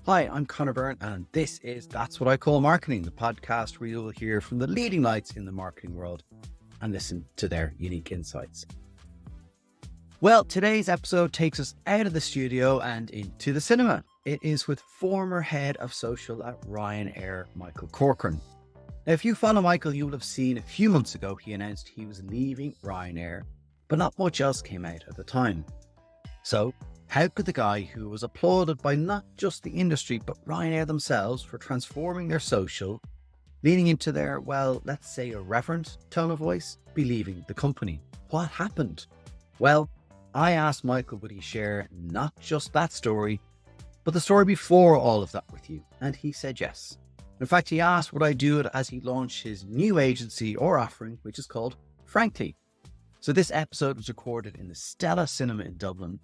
Hi, I'm Conor Byrne, and this is That's What I Call Marketing, the podcast where you'll hear from the leading lights in the marketing world and listen to their unique insights. Well, today's episode takes us out of the studio and into the cinema. It is with former head of social at Ryanair, Michael Corcoran. Now, if you follow Michael, you will have seen a few months ago he announced he was leaving Ryanair, but not much else came out at the time. So, how could the guy who was applauded by not just the industry, but Ryanair themselves for transforming their social, leaning into their, well, let's say irreverent tone of voice, be leaving the company? What happened? Well, I asked Michael would he share not just that story, but the story before all of that with you, and he said yes. In fact, he asked would I do it as he launched his new agency or offering, which is called Frankly. So this episode was recorded in the Stella Cinema in Dublin.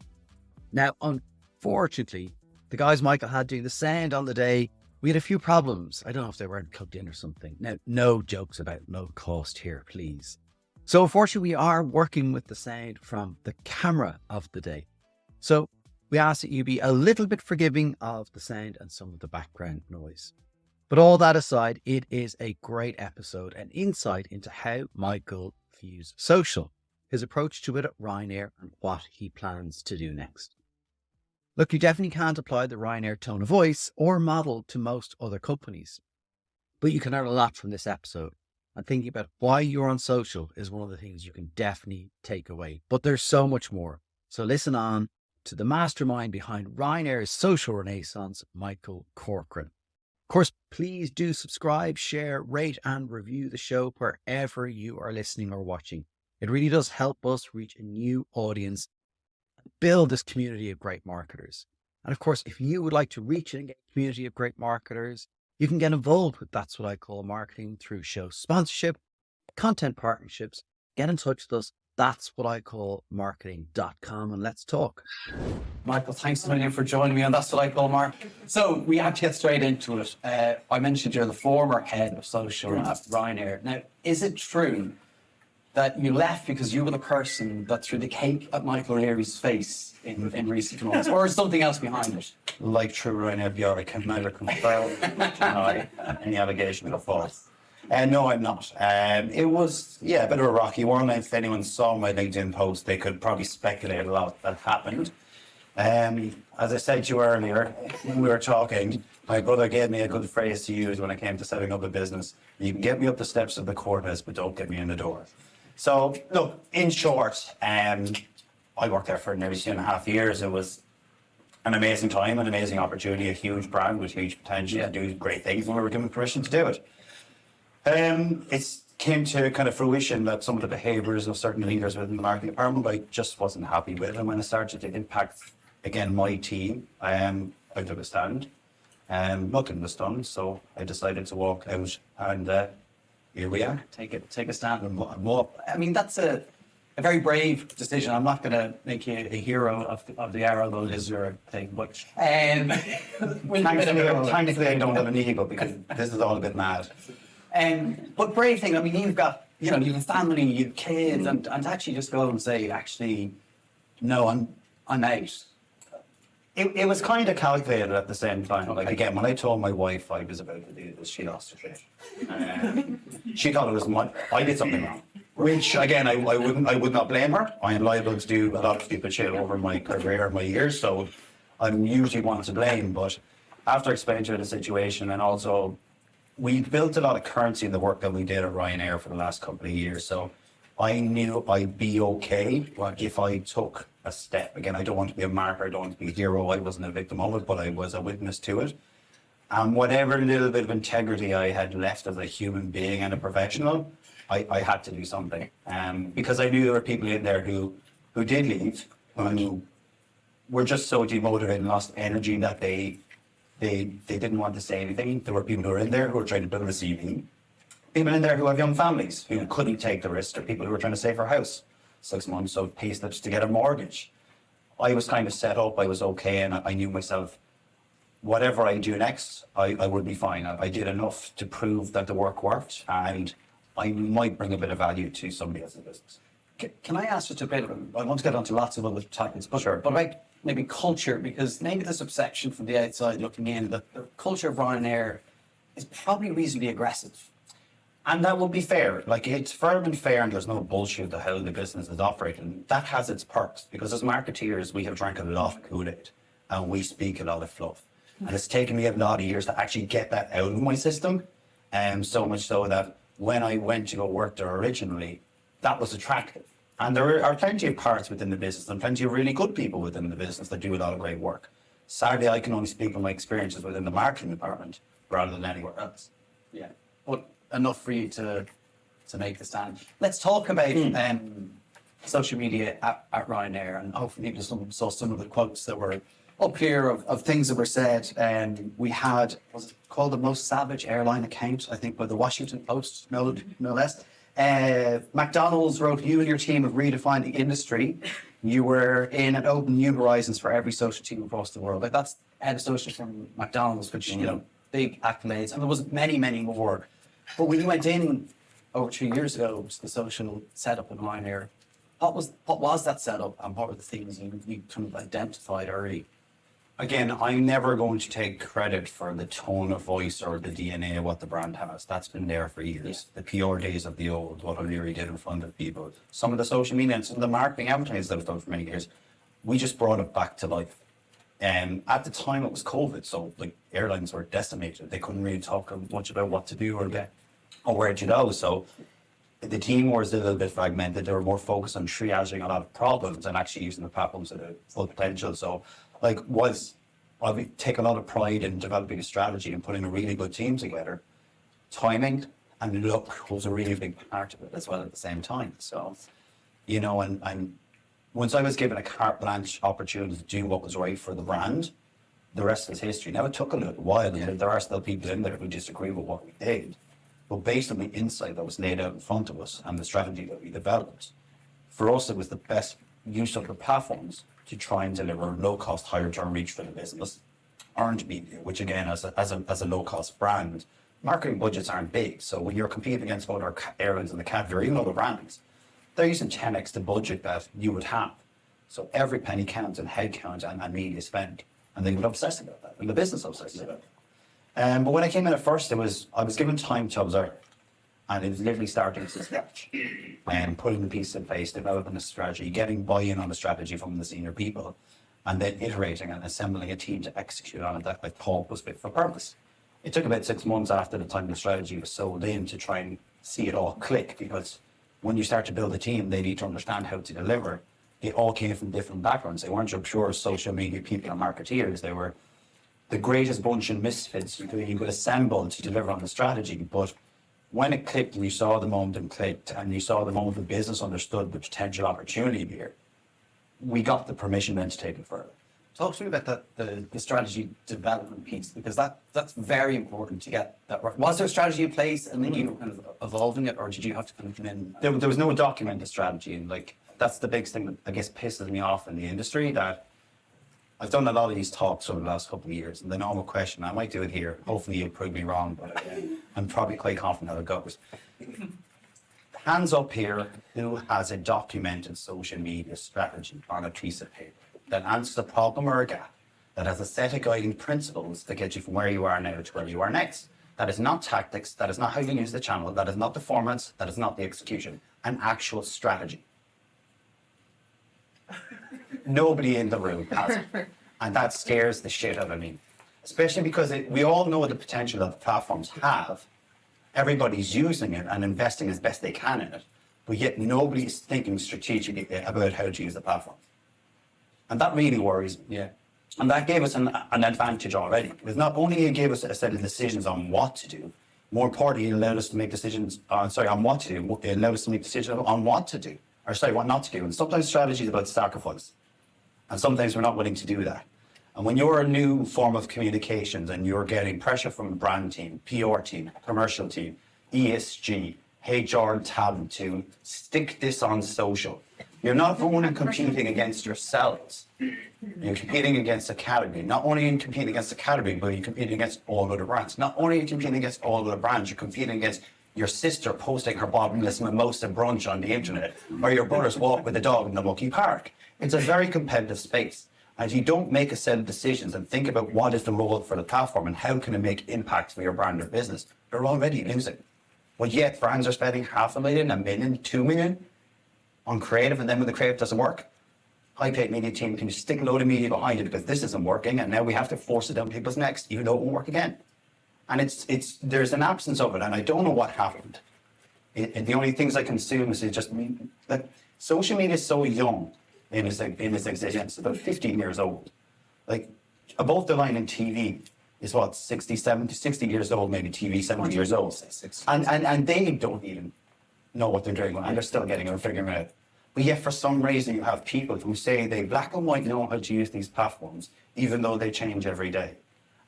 Now, unfortunately, the guys Michael had doing the sound on the day, we had a few problems. I don't know if they weren't plugged in or something. Now, no jokes about no cost here, please. So unfortunately, we are working with the sound from the camera of the day. So we ask that you be a little bit forgiving of the sound and some of the background noise. But all that aside, it is a great episode and insight into how Michael views social, his approach to it at Ryanair, and what he plans to do next. Look, you definitely can't apply the Ryanair tone of voice or model to most other companies, but you can learn a lot from this episode. And thinking about why you're on social is one of the things you can definitely take away. But there's so much more. So listen on to the mastermind behind Ryanair's social renaissance, Michael Corcoran. Of course, please do subscribe, share, rate, and review the show wherever you are listening or watching. It really does help us reach a new audience, build this community of great marketers. And of course, if you would like to reach and engage a community of great marketers, you can get involved with That's What I Call Marketing through show sponsorship, content partnerships. Get in touch with us. That's what I call marketing.com, and let's talk. Michael, thanks a million for joining me on That's What I Call Marketing. So we have to get straight into it. I mentioned you're the former head of social at Ryanair. Now, is it true that you left because you were the person that threw the cake at Michael O'Leary's face in recent months, or is something else behind it? Like true Ryanair PR, I can neither confirm deny any allegation of false. No, I'm not. It was, a bit of a rocky one. If anyone saw my LinkedIn post, they could probably speculate a lot that happened. As I said to you earlier, when we were talking, my brother gave me a good phrase to use when it came to setting up a business. You can get me up the steps of the courthouse, but don't get me in the door. So, look, in short, I worked there for nearly 2.5 years. It was an amazing time, an amazing opportunity, a huge brand with huge potential to do great things, and we were given permission to do it. It came to kind of fruition that some of the behaviours of certain leaders within the marketing department I just wasn't happy with, and when it started to impact, again, my team, I took a stand. Nothing was done, so I decided to walk out, and here we are. Take a stand and walk. I mean, that's a very brave decision. I'm not going to make you a hero of the hour, although it is your thing. But thankfully, I don't have an ego because this is all a bit mad. But brave thing. I mean, you've got you have a family, you've kids, and to actually just go and say, actually, no, I'm out. It was kind of calculated at the same time. Like, again, when I told my wife I was about to do this, she lost her shit. She thought it was I did something wrong. Which, again, I would not blame her. I am liable to do a lot of stupid shit over my career, my years, so I'm usually one to blame. But after explaining to her the situation, and also, we built a lot of currency in the work that we did at Ryanair for the last couple of years, so I knew I'd be okay if I took a step. Again, I don't want to be a martyr, I don't want to be a hero. I wasn't a victim of it, but I was a witness to it. And whatever little bit of integrity I had left as a human being and a professional, I had to do something. Because I knew there were people in there who did leave, who were just so demotivated and lost energy that they didn't want to say anything. There were people who were in there who were trying to build a CV. People in there who have young families who couldn't take the risk, or people who were trying to save their house. 6 months of pay slips to get a mortgage. I was kind of set up, I was okay, and I knew myself, whatever I do next, I would be fine. I did enough to prove that the work worked, and I might bring a bit of value to somebody else's business. Can I ask just a bit? I want to get onto lots of other topics, but, Sure. but about maybe culture, because maybe there's a perception from the outside looking in that the culture of Ryanair is probably reasonably aggressive. And that would be fair. Like, it's firm and fair, and there's no bullshit to how the business is operating. That has its perks, because as marketeers, we have drank a lot of Kool-Aid and we speak a lot of fluff. And it's taken me a lot of years to actually get that out of my system. So much so that when I went to go work there originally, that was attractive. And there are plenty of parts within the business and plenty of really good people within the business that do a lot of great work. Sadly, I can only speak from my experiences within the marketing department rather than anywhere else. Yeah, but enough for you to make the stand. Let's talk about social media at Ryanair, and hopefully people saw some of the quotes that were up here of things that were said. We had, was it called the most savage airline account, I think, by the Washington Post, no less. McDonald's wrote, "You and your team have redefined the industry. You were in and opened new horizons for every social team across the world." Like, that's head of social from McDonald's, which, you know, big accolades. And there was many, many more. But when you went in over 2 years ago to the social setup in Ryanair, what was that setup, and what were the things you kind of identified early? Again, I'm never going to take credit for the tone of voice or the DNA of what the brand has. That's been there for years. The PR days of the old, what O'Leary did in front of people, some of the social media and some of the marketing advertising that was done for many years, we just brought it back to life. At the time, it was COVID, so like airlines were decimated. They couldn't really talk much about what to do or where to go. So the team was a little bit fragmented. They were more focused on triaging a lot of problems and actually using the platforms to their full potential. So, like, I take a lot of pride in developing a strategy and putting a really good team together. Timing and luck was a really big part of it as well at the same time. So, you know, and once I was given a carte blanche opportunity to do what was right for the brand, the rest is history. Now, it took a little while, and there are still people in there who disagree with what we did. But based on the insight that was laid out in front of us and the strategy that we developed, for us, it was the best use of the platforms to try and deliver low-cost, high-return reach for the business. Earned media, which again, as a low-cost brand, marketing budgets aren't big. So when you're competing against other airlines in the category, even other brands, they're using 10x the budget that you would have. So every penny counts in headcount and media spend. And they would obsess about that, and the business obsesses about it. But when I came in at first, I was given time to observe, and it was literally starting from scratch and putting the pieces in place, developing a strategy, getting buy-in on the strategy from the senior people, and then iterating and assembling a team to execute on it that I thought was fit for purpose. It took about 6 months after the time the strategy was sold in to try and see it all click, because when you start to build a team, they need to understand how to deliver. They all came from different backgrounds. They weren't your pure social media people and marketeers. They were the greatest bunch of misfits you could assemble to deliver on the strategy. But when it clicked and you saw the moment it clicked and you saw the moment the business understood the potential opportunity here, we got the permission then to take it further. Talk to me about the strategy development piece, because that's very important to get that right. Was there a strategy in place and then you were kind of evolving it, or did you have to kind of come in? There was no documented strategy, and like that's the biggest thing that I guess pisses me off in the industry, that I've done a lot of these talks over the last couple of years, and the normal question, I might do it here, hopefully you'll prove me wrong, but I'm probably quite confident how it goes. Hands up here, who has a documented social media strategy on a piece of paper that answers a problem or a gap, that has a set of guiding principles that get you from where you are now to where you are next? That is not tactics, that is not how you use the channel, that is not the formats, that is not the execution, an actual strategy. Nobody in the room has it. And that scares the shit out of me. Especially because we all know the potential that the platforms have. Everybody's using it and investing as best they can in it. But yet nobody's thinking strategically about how to use the platform. And that really worries me. Yeah. And that gave us an advantage already. Because not only it gave us a set of decisions on what to do, more importantly, it allowed us to make decisions on what to do. It allowed us to make decisions on what to do. What not to do. And sometimes strategy is about sacrifice. And sometimes we're not willing to do that. And when you're a new form of communications and you're getting pressure from a brand team, PR team, commercial team, ESG, HR talent to stick this on social, you're not only competing against yourselves, you're competing against a category. Not only are you competing against a category, but you're competing against all other brands. Not only are you competing against all other brands, you're competing against your sister posting her bottomless mimosa brunch on the internet, or your brother's walk with the dog in the mucky park. It's a very competitive space. And if you don't make a set of decisions and think about what is the role for the platform and how can it make impact for your brand or business, you're already losing. But yet brands are spending $500,000, $1 million, $2 million on creative, and then when the creative doesn't work, high-paid media team can stick a load of media behind it because this isn't working, and now we have to force it down people's necks, even though it won't work again. And there's an absence of it, and I don't know what happened. The only things I consume is just that social media is so young in its existence, about 15 years old. Like above the line in TV is what, 60 years old, maybe TV 70 years old, and they don't even know what they're doing, and they're still getting it or figuring it out. But yet, for some reason, you have people who say they black and white know how to use these platforms, even though they change every day.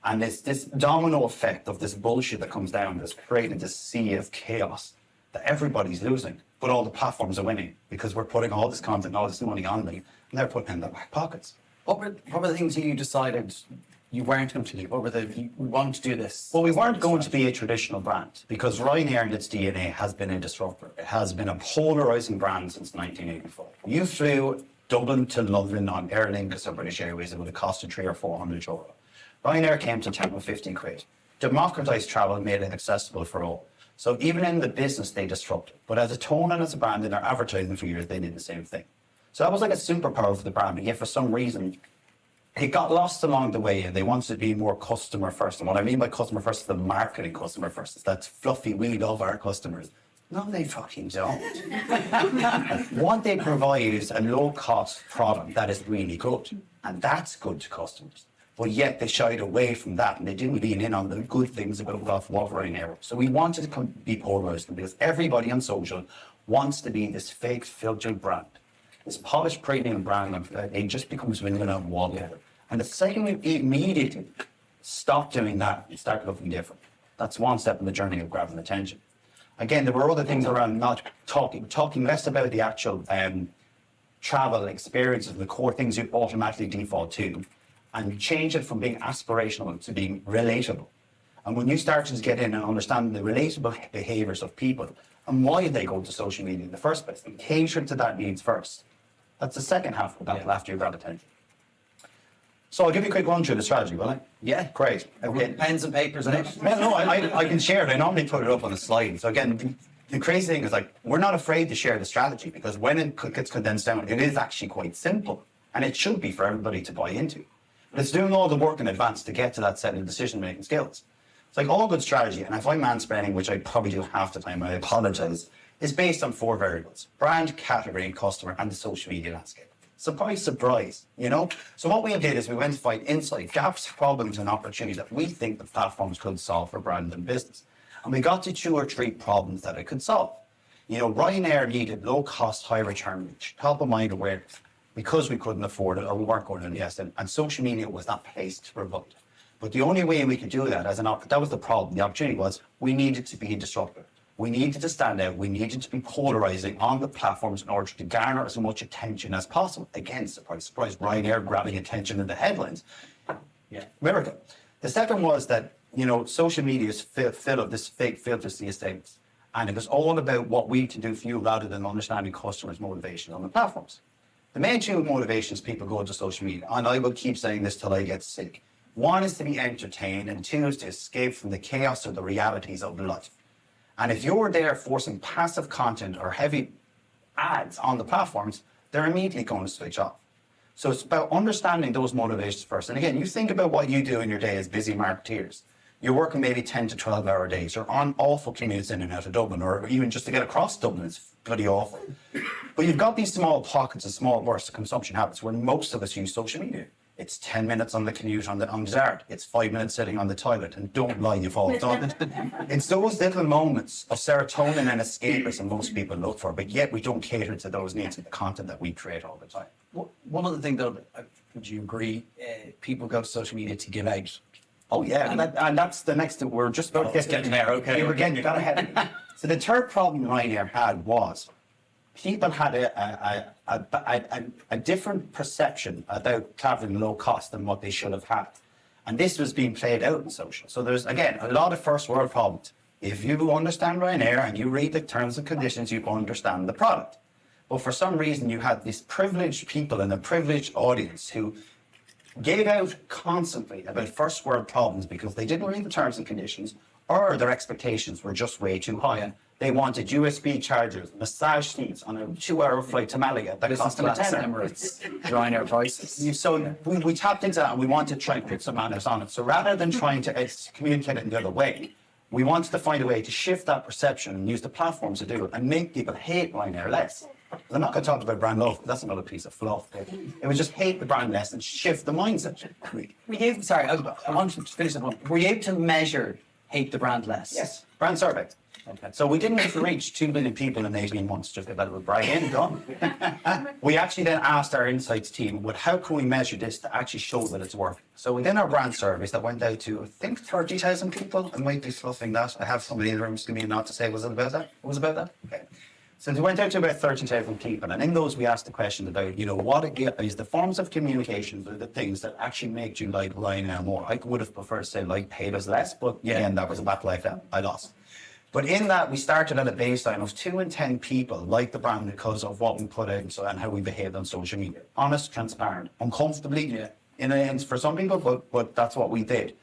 And it's this domino effect of this bullshit that comes down that's creating this sea of chaos that everybody's losing, but all the platforms are winning because we're putting all this content, all this money on them, and they're putting it in their back pockets. What were the things you decided you weren't going to do? What were we want to do this? Well, we weren't going to be a traditional brand because Ryanair in its DNA has been a disruptor. It has been a polarizing brand since 1984. You flew Dublin to London on Aer Lingus or British Airways, it would have cost you €300 or €400. Ryanair came to 10 or 15 quid. Democratized travel, made it accessible for all. So even in the business, they disrupted. But as a tone and as a brand in their advertising for years, they did the same thing. So that was like a superpower for the brand, but yet for some reason, it got lost along the way, and they wanted to be more customer first. And what I mean by customer first is the marketing customer first. It's that fluffy, we love our customers. No, they fucking don't. What they provide is a low-cost product that is really good, and that's good to customers. But yet they shied away from that, and they didn't lean in on the good things about what Ryanair. So we wanted to be polarized because everybody on social wants to be this fake, filtered brand, this polished premium brand that it just becomes winning on wallpaper. And the second we immediately stopped doing that, it started looking different. That's one step in the journey of grabbing attention. Again, there were other things around not talking less about the actual travel experiences, the core things you automatically default to, and change it from being aspirational to being relatable. And when you start to get in and understand the relatable behaviors of people and why they go to social media in the first place, and cater to that needs first. That's the second half of that after you've got attention. So I'll give you a quick run through the strategy, will I? Yeah. Great. Okay. Pens and papers in it. Well, no, I can share it. I normally put it up on the slide. So again, the crazy thing is like, we're not afraid to share the strategy because when it gets condensed down, it is actually quite simple. And it should be for everybody to buy into. But it's doing all the work in advance to get to that set of decision-making skills. It's like all good strategy, and if I'm mansplaining, which I probably do half the time, I apologize, is based on 4 variables: brand, category, customer, and the social media landscape. Surprise, surprise, you know? So what we did is we went to find insight, gaps, problems, and opportunities that we think the platforms could solve for brand and business. And we got to 2 or 3 problems that it could solve. You know, Ryanair needed low-cost, high-return reach, top-of-mind awareness, because we couldn't afford it or we weren't going to invest in, and social media was not placed to provide. But the only way we could do that that was the problem. The opportunity was we needed to be a disruptor. We needed to stand out. We needed to be polarizing on the platforms in order to garner as much attention as possible. Again, surprise, surprise, Ryanair grabbing attention in the headlines. Yeah, miracle. The second was that, you know, social media is filled of this fake filters to statements. And it was all about what we can do for you rather than understanding customers' motivation on the platforms. The main 2 motivations people go to social media, and I will keep saying this till I get sick. 1 is to be entertained, and 2 is to escape from the chaos or the realities of life. And if you're there forcing passive content or heavy ads on the platforms, they're immediately going to switch off. So it's about understanding those motivations first. And again, you think about what you do in your day as busy marketeers. You're working maybe 10 to 12-hour days. You're on awful commutes in and out of Dublin, or even just to get across Dublin, it's bloody awful. But you've got these small pockets of small bursts of consumption habits where most of us use social media. It's 10 minutes on the commute on the dart. It's 5 minutes sitting on the toilet. And don't lie, you've all done it. It's those little moments of serotonin and escapism most people look for, but yet we don't cater to those needs in the content that we create all the time. One other thing, though, would you agree, people go to social media to give out? Oh, yeah, and that's the next thing. We're just about getting there, okay. You got ahead. So the third problem Ryanair had was people had a different perception about traveling low cost than what they should have had. And this was being played out in social. So there's, again, a lot of first world problems. if you understand Ryanair and you read the terms and conditions, you understand the product. But for some reason, you had these privileged people and a privileged audience who gave out constantly about first world problems because they didn't read the terms and conditions, or their expectations were just way too high. They wanted USB chargers, massage seats on a 2-hour flight to Malaga that cost them a tenner. Emirates, Ryanair prices. So we tapped into that and we wanted to try and put some manners on it. So rather than trying to communicate it in the other way, we wanted to find a way to shift that perception and use the platforms to do it and make people hate Ryanair less. I'm not going to talk about brand love, that's another piece of fluff. It was just hate the brand less and shift the mindset. I wanted to finish that one. Were you able to measure hate the brand less? Yes, brand survey. Okay. So we didn't need to reach 2 million people in 18 months just to get that with Brian done. We actually then asked our insights team, well, how can we measure this to actually show that it's working? So within our brand surveys that went out to, I think, 30,000 people, I might be fluffing that. I have somebody in the room who's giving me a nod to say, was it about that? It was about that? Okay. So they went out to about 30,000 people, and in those we asked the question about, what is the forms of communication, the things that actually make you like Ryanair more. I would have preferred to say like paid us less, but again, that was a battle I lost. But in that, we started at a baseline of 2 in 10 people like the brand because of what we put out and how we behaved on social media. Honest, transparent, uncomfortably, for some people, but that's what we did.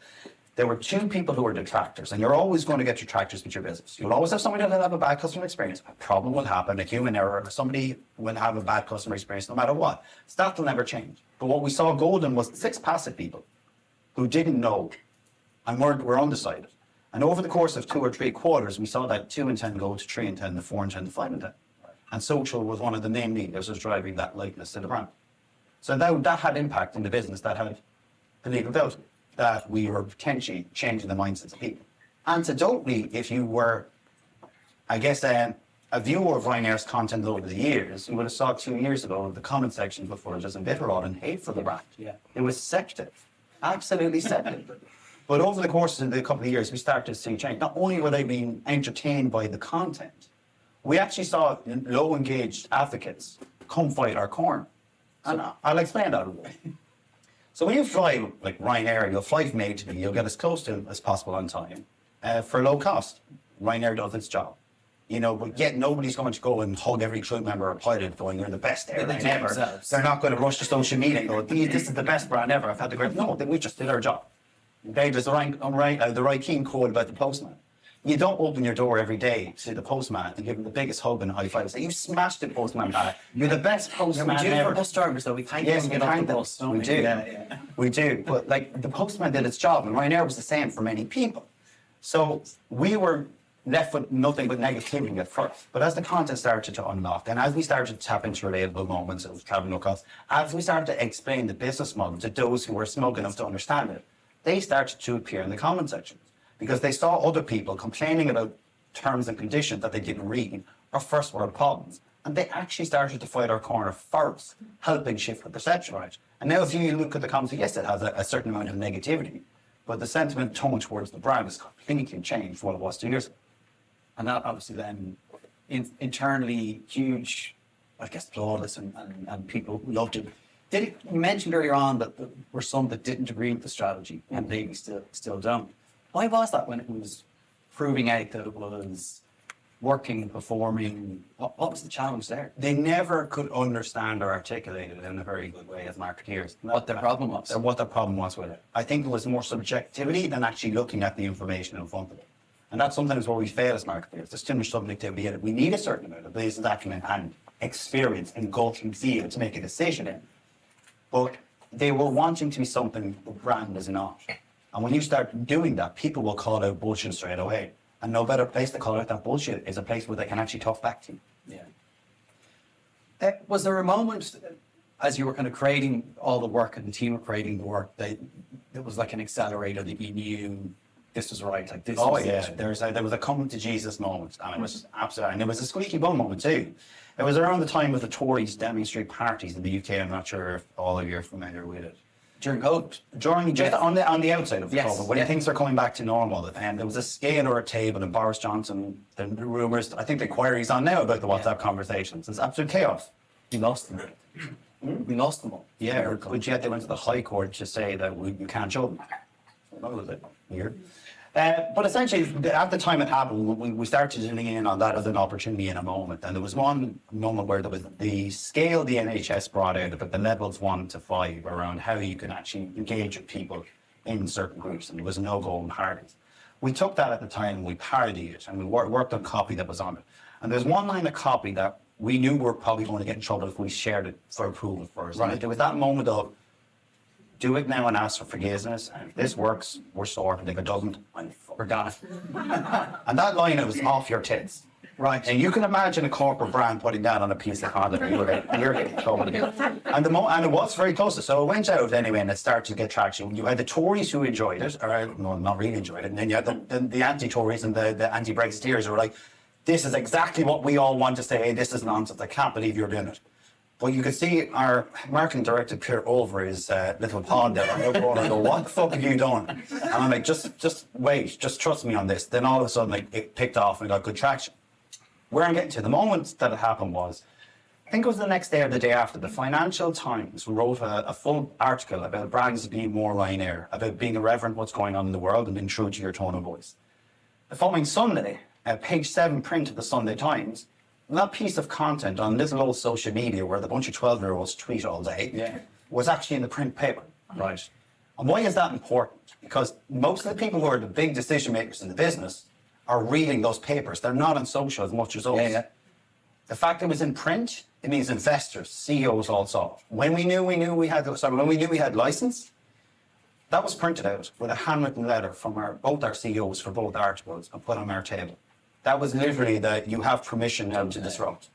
There were 2 people who were detractors, and you're always going to get detractors with your business. You'll always have somebody that'll have a bad customer experience. A problem will happen, a human error, somebody will have a bad customer experience no matter what. So that will never change. But what we saw golden was 6 passive people who didn't know and were undecided. And over the course of 2 or 3 quarters, we saw that 2 in 10 go to 3 in 10, to 4 in 10, to 5 in 10. And social was one of the main levers was driving that likeness to the brand. So that had impact in the business, that had believability, that we were potentially changing the mindsets of people. Anecdotally, if you were, I guess, a viewer of Ryanair's content over the years, you would have saw 2 years ago the comment section before just a vitriol and hate for the brand. Yeah. It was sective, absolutely sective. But over the course of the couple of years, we started to see change. Not only were they being entertained by the content, we actually saw low engaged advocates come fight our corner. And I'll explain that a little bit. So when you fly like Ryanair, you'll fly from A to B, you'll get as close to as possible on time for low cost. Ryanair does its job. But yet nobody's going to go and hug every crew member or pilot going, you're the best airline ever. They're not going to rush to social media and go, this is the best brand ever. I've had the great. No, we just did our job. Okay, there's the right keen quote about the postman. You don't open your door every day to the postman and give him the biggest hug and a high five and say, you smashed the postman back. You're the best postman we do ever. For bus drivers, though. We thank them Yes, and we get off thank the them. bus. We do. Yeah. We do. But the postman did its job, and Ryanair was the same for many people. So we were left with nothing but negativity at first. But as the content started to unlock, and as we started to tap into relatable moments of cabin no cost, as we started to explain the business model to those who were smug enough to understand it, they started to appear in the comment sections because they saw other people complaining about terms and conditions that they didn't read or first world problems. And they actually started to fight our corner first, helping shift the perception. Right. And now if you look at the comments, yes, it has a certain amount of negativity, but the sentiment tone towards the brand has completely changed from what it was 2 years ago. And that obviously then internally huge, I guess, flawless and people loved it. You mentioned earlier on that there were some that didn't agree with the strategy and maybe still don't. Why was that when it was proving out that it was working and performing? What was the challenge there? They never could understand or articulate it in a very good way as marketeers. What their problem was? What their problem was with it. I think it was more subjectivity than actually looking at the information in front of them. And that's sometimes where we fail as marketeers. There's too much subjectivity in it. We need a certain amount of business acumen and experience and gut and feel to make a decision in. But they were wanting to be something the brand is not. And when you start doing that, people will call out bullshit straight away. And no better place to call out that bullshit is a place where they can actually talk back to you. Yeah. Was there a moment as you were kind of creating all the work and the team were creating the work that it was like an accelerator that you knew this was right? Like this. Oh yeah, there was a come to Jesus moment, and it was absolutely, and it was a squeaky bum moment too. It was around the time of the Tories Downing Street parties in the UK. I'm not sure if all of you are familiar with it. During COVID? Just on the outside of the COVID, when yes. things are coming back to normal, and there was a scale or a table, and Boris Johnson, the rumours, I think the inquiry's on now about the WhatsApp conversations. It's absolute chaos. We lost them. We lost them all. Yeah, but yet they went to the High Court to say that you can't show them. So that was a bit weird. But essentially, at the time it happened, we started zooming in on that as an opportunity in a moment. And there was one moment where there was the scale the NHS brought out about the levels 1 to 5 around how you can actually engage with people in certain groups. And there was no golden hardens. We took that at the time and we parodied it and we worked on copy that was on it. And there's one line of copy that we knew we were probably going to get in trouble if we shared it for approval first. Right. And there was that moment of, do it now and ask for forgiveness. And if this works, we're sorted. If it doesn't, we're gone. And that line, it was off your tits. Right. And you can imagine a corporate brand putting that on a piece of content. You're getting in trouble again. And it was very close. So it went out anyway and it started to get traction. You had the Tories who enjoyed it, or no, not really enjoyed it. And then you had the anti-Tories and the anti-Brexiteers who were like, this is exactly what we all want to say. This is nonsense. I can't believe you're doing it. But you could see our marketing director peer over his little pond there. And I go, what the fuck have you done? And I'm like, just wait, just trust me on this. Then all of a sudden, it picked off and got good traction. Where I'm getting to, the moment that it happened was, I think it was the next day or the day after, the Financial Times wrote a full article about brands being more Ryanair, about being irreverent what's going on in the world and being true to your tone of voice. The following Sunday, page 7 print of the Sunday Times, that piece of content on little old social media where the bunch of 12-year-olds tweet all day was actually in the print paper. Right. And why is that important? Because most of the people who are the big decision makers in the business are reading those papers. They're not on social as much as us. Yeah. The fact it was in print, it means investors, CEOs all saw it. When we knew we had license, that was printed out with a handwritten letter from both our CEOs for both articles and put on our table. That was literally that you have permission now to disrupt.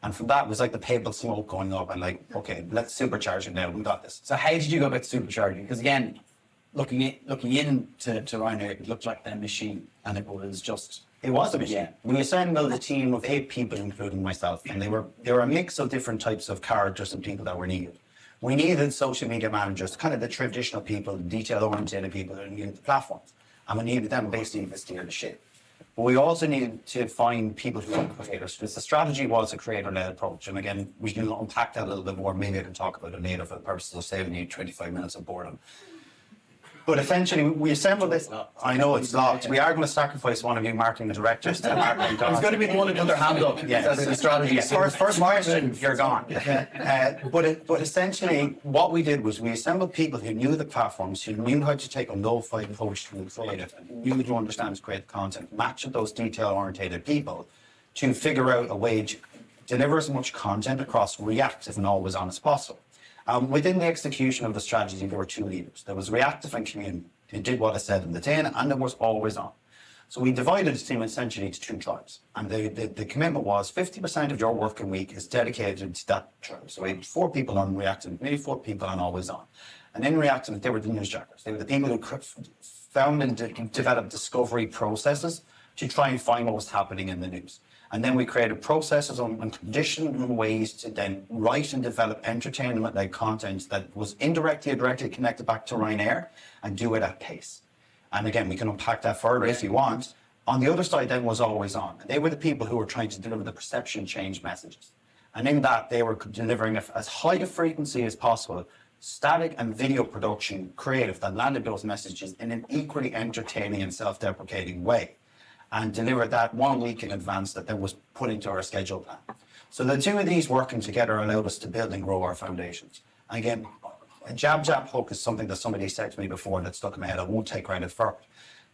And from that was like the papal smoke going up and like, okay, let's supercharge it now. We got this. So how did you go about supercharging? Because again, looking into Ryanair, it looked like their machine, and it was just. It was a machine. Yeah. We assembled a team of 8 people, including myself, and they were a mix of different types of characters and people that were needed. We needed social media managers, kind of the traditional people, detail-oriented people that needed the platforms, and we needed them basically to steer the ship. But we also needed to find people who were creators, because the strategy was a creator-led approach. And again, we can unpack that a little bit more. Maybe I can talk about it later for the purposes of saving you 25 minutes of boredom. But essentially, we assembled this. I know it's locked. We are going to sacrifice one of you marketing directors to marketing. It's going to be the one with their hand up. Yes. The strategy. Yeah. First question, you're gone. But essentially, what we did was we assembled people who knew the platforms, who knew how to take a low-fi approach to creative, knew how to understand creative content, match those detail-oriented people to figure out a way to deliver as much content across reactive and always on as possible. Within the execution of the strategy, there were 2 leaders. There was reactive and community, who did what I said in the tin, and there was always on. So we divided the team essentially to 2 tribes. And the commitment was 50% of your working week is dedicated to that tribe. So we had 4 people on reactive, maybe 4 people on always on. And in reactive, they were the newsjackers. They were the people who found and developed discovery processes to try and find what was happening in the news. And then we created processes and conditioned ways to then write and develop entertainment-like content that was indirectly or directly connected back to Ryanair and do it at pace. And again, we can unpack that further if you want. On the other side then was always on. They were the people who were trying to deliver the perception change messages. And in that, they were delivering as high a frequency as possible, static and video production creative that landed those messages in an equally entertaining and self-deprecating way, and delivered that 1 week in advance that then was put into our schedule plan. So the 2 of these working together allowed us to build and grow our foundations. And again, a jab hook is something that somebody said to me before that stuck in my head. I won't take credit for it.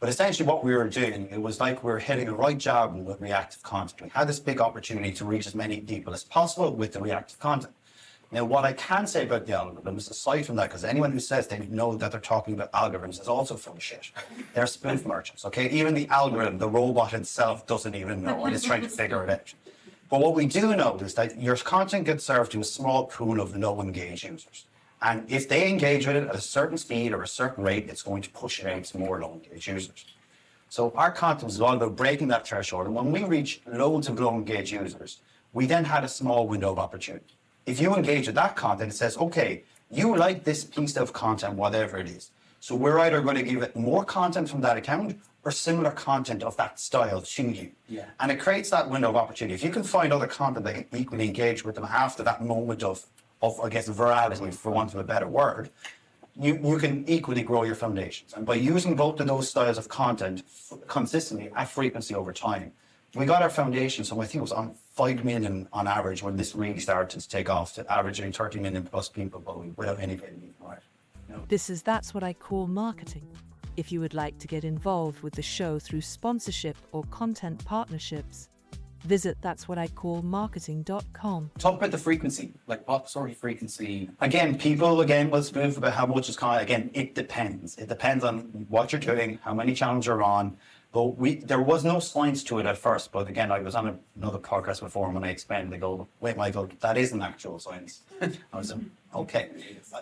But essentially what we were doing, it was like we were hitting a right jab with reactive content. We had this big opportunity to reach as many people as possible with the reactive content. Now, what I can say about the algorithms, aside from that, because anyone who says they know that they're talking about algorithms is also full of shit. They're spoof merchants, okay? Even the algorithm, the robot itself doesn't even know and is trying to figure it out. But what we do know is that your content gets served to a small pool of low-engaged users. And if they engage with it at a certain speed or a certain rate, it's going to push it out to more low-engaged users. So our content is all about breaking that threshold. And when we reach loads of low-engaged users, we then had a small window of opportunity. If you engage with that content, it says, okay, you like this piece of content, whatever it is. So we're either going to give it more content from that account or similar content of that style to you. Yeah. And it creates that window of opportunity. If you can find other content that can equally engage with them after that moment of I guess, virality, for want of a better word, you can equally grow your foundations. And by using both of those styles of content consistently at frequency over time, we got our foundation. So I think it was on 5 million on average when this really started to take off, to averaging 30 million plus people, but without any paid right. This is That's What I Call Marketing. If you would like to get involved with the show through sponsorship or content partnerships, visit that'swhaticallmarketing.com. Talk about the frequency, like what sort of frequency? Again, people will speak about how much is content. Again, it depends. It depends on what you're doing, how many channels you're on. But there was no science to it at first. But again, I was on another podcast before, and when I explained, they go, "Wait, Michael, that isn't actual science." I was like, "Okay."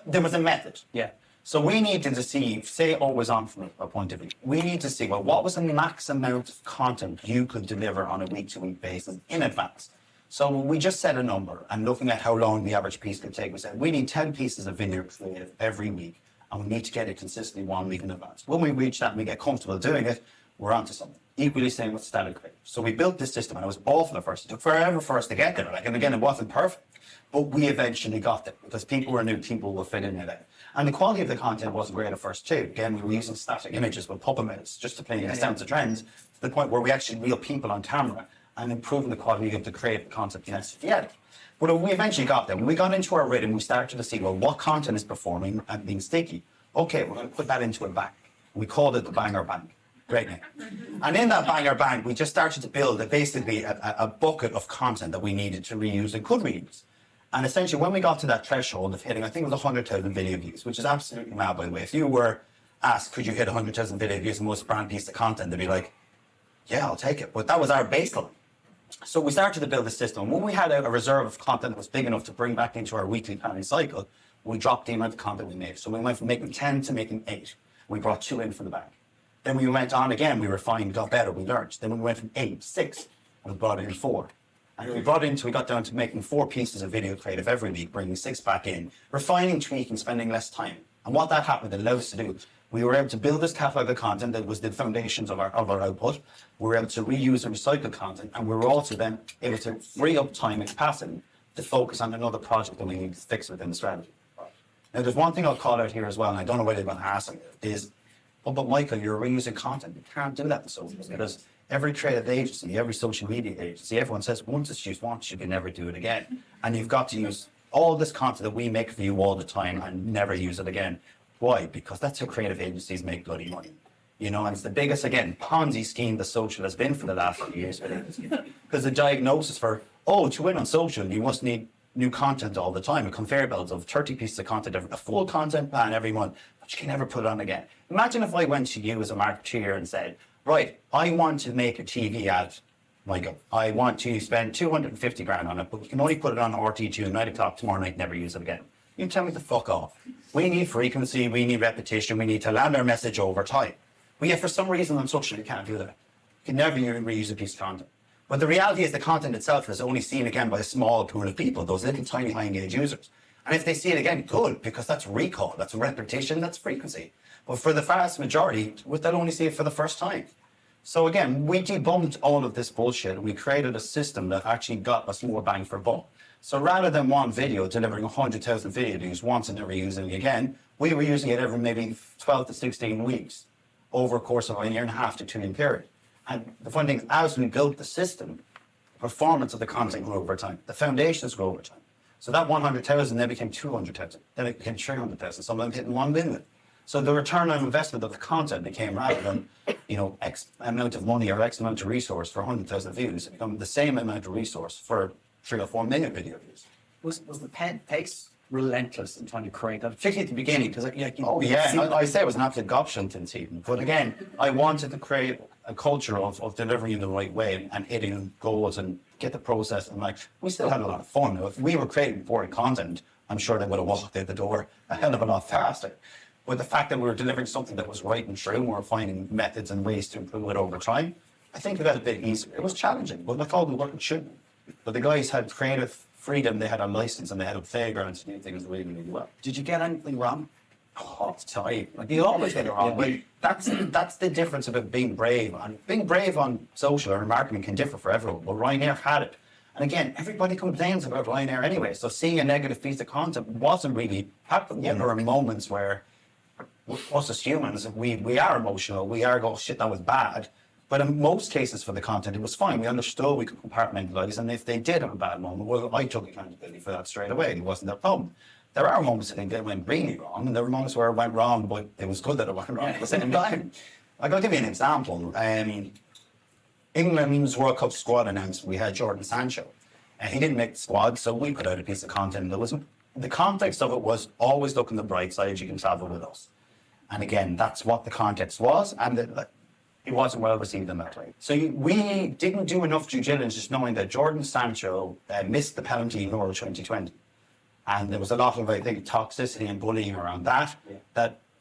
There was a method. Yeah. So we needed to see, say always on from a point of view, we need to see, well, what was the max amount of content you could deliver on a week-to-week basis in advance? So we just set a number, and looking at how long the average piece could take, we said, we need 10 pieces of video created every week, and we need to get it consistently 1 week in advance. When we reach that and we get comfortable doing it, we're onto something. Equally same with static creative. So we built this system, and it was awful at first. It took forever for us to get there. And again, it wasn't perfect, but we eventually got there because people were new, people will fit in there. And the quality of the content wasn't great at first too. Again, we were using static images with puppet minutes just to play against down to trends, to the point where we actually had real people on camera and improving the quality of the creative concept. Yeah. But we eventually got there. When we got into our rhythm, we started to see, well, what content is performing and being sticky? Okay, we're going to put that into a bank. We called it the Banger Bank. Great name. And in that Banger Bank, we just started to build basically a bucket of content that we needed to reuse and could reuse. And essentially, when we got to that threshold of hitting, I think it was 100,000 video views, which is absolutely mad, by the way. If you were asked, could you hit 100,000 video views in most brand piece of content, they'd be like, yeah, I'll take it. But that was our baseline. So we started to build a system. When we had a reserve of content that was big enough to bring back into our weekly planning cycle, we dropped the amount of content we made. So we went from making 10 to making 8. We brought 2 in for the bank. Then we went on again, we refined, got better, we learned. Then we went from 8, 6, and we brought in 4. And we got down to making 4 pieces of video creative every week, bringing 6 back in, refining, tweaking, spending less time. And what that happened allowed us to do, we were able to build this catalog of content that was the foundations of our output. We were able to reuse and recycle content, and we were also then able to free up time and capacity to focus on another project that we need to fix within the strategy. Now, there's one thing I'll call out here as well, and I don't know whether you're going to ask it, is, well, but Michael, you're reusing content. You can't do that in socials because every creative agency, every social media agency, everyone says once it's used once, you can never do it again. And you've got to use all this content that we make for you all the time and never use it again. Why? Because that's how creative agencies make bloody money. You know, and it's the biggest, again, Ponzi scheme the social has been for the last few years. Because the diagnosis for, to win on social, you must need new content all the time, a conveyor belt of 30 pieces of content, a full content plan every month, but you can never put it on again. Imagine if I went to you as a marketeer and said, right, I want to make a TV ad, Michael. I want to spend 250 grand on it, but we can only put it on RT2 at 9 o'clock tomorrow night, never use it again. You tell me to fuck off. We need frequency, we need repetition, we need to land our message over time. But yet for some reason on social, you can't do that. You can never reuse a piece of content. But the reality is the content itself is only seen again by a small pool of people, those little tiny high engaged users. And if they see it again, good, because that's recall, that's repetition, that's frequency. But for the vast majority, they'll only see it for the first time. So again, we debunked all of this bullshit and we created a system that actually got us more bang for buck. So rather than one video delivering 100,000 video views once and never using it again, we were using it every maybe 12 to 16 weeks over a course of a 1.5 to 2 year period. And the funny thing is, as we built the system, the performance of the content grew over time. The foundations grew over time. So that 100,000 then became 200,000. Then it became 300,000. Some of them hitting 1 million. So the return on investment of the content became rather than, X amount of money or X amount of resource for 100,000 views, it became the same amount of resource for 3 or 4 million video views. Was the pace relentless in trying to create that, particularly at the beginning? Because I say it was an absolute gobshite even. But again, I wanted to create a culture of delivering in the right way and hitting goals and get the process. And we still had a lot of fun. If we were creating boring content, I'm sure they would have walked out the door a hell of a lot faster. But the fact that we were delivering something that was right and true, and we were finding methods and ways to improve it over time, I think it got a bit easier. It was challenging, but like all the work it should be. But the guys had creative freedom, they had a license, and they had a playground to do things really, really well. Did you get anything wrong? Oh, it's tight. You always get it wrong. But that's the difference about being brave. And being brave on social or marketing can differ for everyone. But Ryanair had it. And again, everybody complains about Ryanair anyway. So seeing a negative piece of content wasn't really happening. There were moments where us as humans, we are emotional. We are going, shit, that was bad. But in most cases for the content, it was fine. We understood, we could compartmentalize. And if they did have a bad moment, well, I took accountability for that straight away. It wasn't their problem. There are moments I think that went really wrong, and there were moments where it went wrong, but it was good that it went wrong at the same time. I'll give you an example. England's World Cup squad announced we had Jordan Sancho. And he didn't make the squad, so we put out a piece of content that was, the context of it was always look on the bright side, you can travel with us. And again, that's what the context was, and it wasn't well received in that way. So we didn't do enough due diligence just knowing that Jordan Sancho missed the penalty in Euro 2020. And there was a lot of, I think, toxicity and bullying around that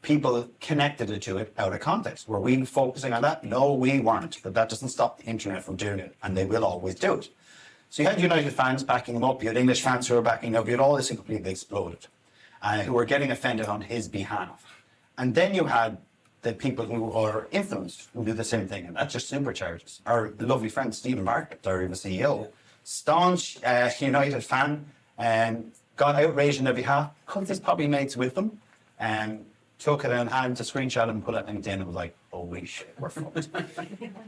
people connected it to it out of context. Were we focusing on that? No, we weren't. But that doesn't stop the internet from doing it, and they will always do it. So you had United fans backing him up, you had English fans who were backing him up, you had all this completely exploded, who were getting offended on his behalf. And then you had the people who are influenced, who do the same thing, and that just supercharges. Our lovely friend Stephen Market, our CEO, staunch United fan, got outraged on their behalf, because he's probably mates with them, and took it in hand to screenshot it and put it on LinkedIn and was like, holy shit, we're fucked.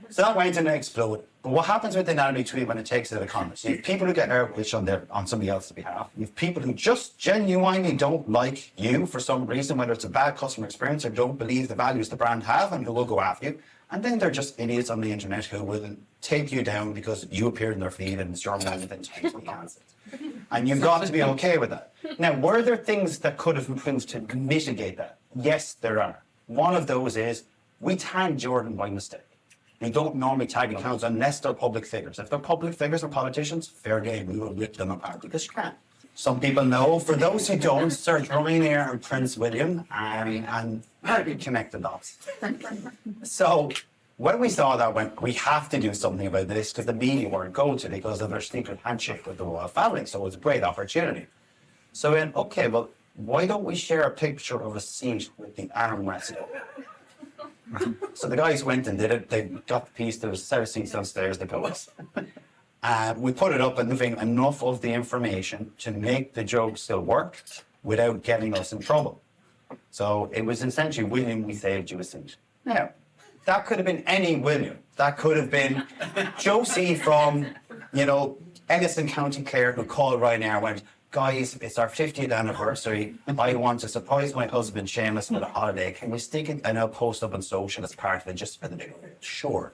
So that went and exploded. But what happens with the anonymity tweet when it takes it out of comments? You have people who get outraged on somebody else's behalf. You have people who just genuinely don't like you for some reason, whether it's a bad customer experience or don't believe the values the brand have, and who will go after you. And then they're just idiots on the internet who will take you down because you appeared in their feed and it's your moment and to be cancelled. And you've got to be okay with that. Now, were there things that could have been things to mitigate that? Yes, there are. One of those is we tagged Jordan by mistake. We don't normally tag accounts unless they're public figures. If they're public figures or politicians, fair game, we will rip them apart because you can. Some people know. For those who don't, search Ryanair and Prince William and connect the dots. So when we saw that, we have to do something about this because the media weren't going to because of their secret handshake with the royal family. So it was a great opportunity. So then, okay, well, why don't we share a picture of a seat with the armrest? So the guys went and did it. They got the piece. There was a set of seats downstairs. They go, we put it up and giving enough of the information to make the joke still work without getting us in trouble. So it was essentially, William, we saved you a seat. Now, that could have been any William. That could have been Josie from, Ellison County Clare who called Ryanair and went, guys, it's our 50th anniversary. I want to surprise my husband, Seamus, with a holiday. Can we stick it and I'll post up on social as part of it just for the day? Sure.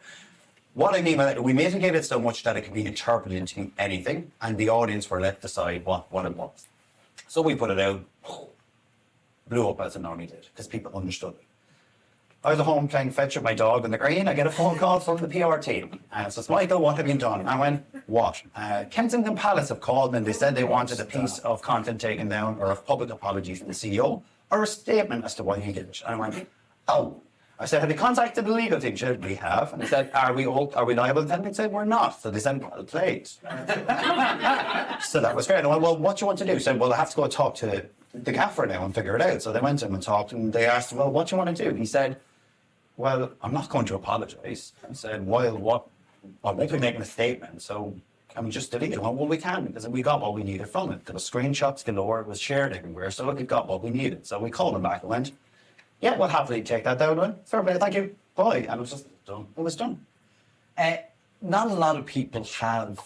What I mean by that, we mitigated so much that it can be interpreted into anything, and the audience were let decide what it was. So we put it out, blew up as it normally did, because people understood it. I was at home playing fetch with my dog in the green. I get a phone call from the PR team. And it says, Michael, what have you done? I went, what? Kensington Palace have called and they said they wanted a piece of content taken down or a public apology from the CEO or a statement as to why he did it. And I went, oh. I said, have you contacted the legal team? She said, we have. And they said, are we liable? And they said, we're not. So they said, well played. So that was fair. And I went, well, what do you want to do? He said, well, I have to go talk to the gaffer now and figure it out. So they went to him and talked and they asked him, well, what do you want to do? He said, well, I'm not going to apologise. I said, well, what? Well, we could make a statement, so can we just delete it? Well, we can, because we got what we needed from it. There was screenshots galore, it was shared everywhere, so we got what we needed. So we called him back and went, yeah, we'll happily take that down. Fair play, thank you, bye. And it was just done. It was done. Not a lot of people have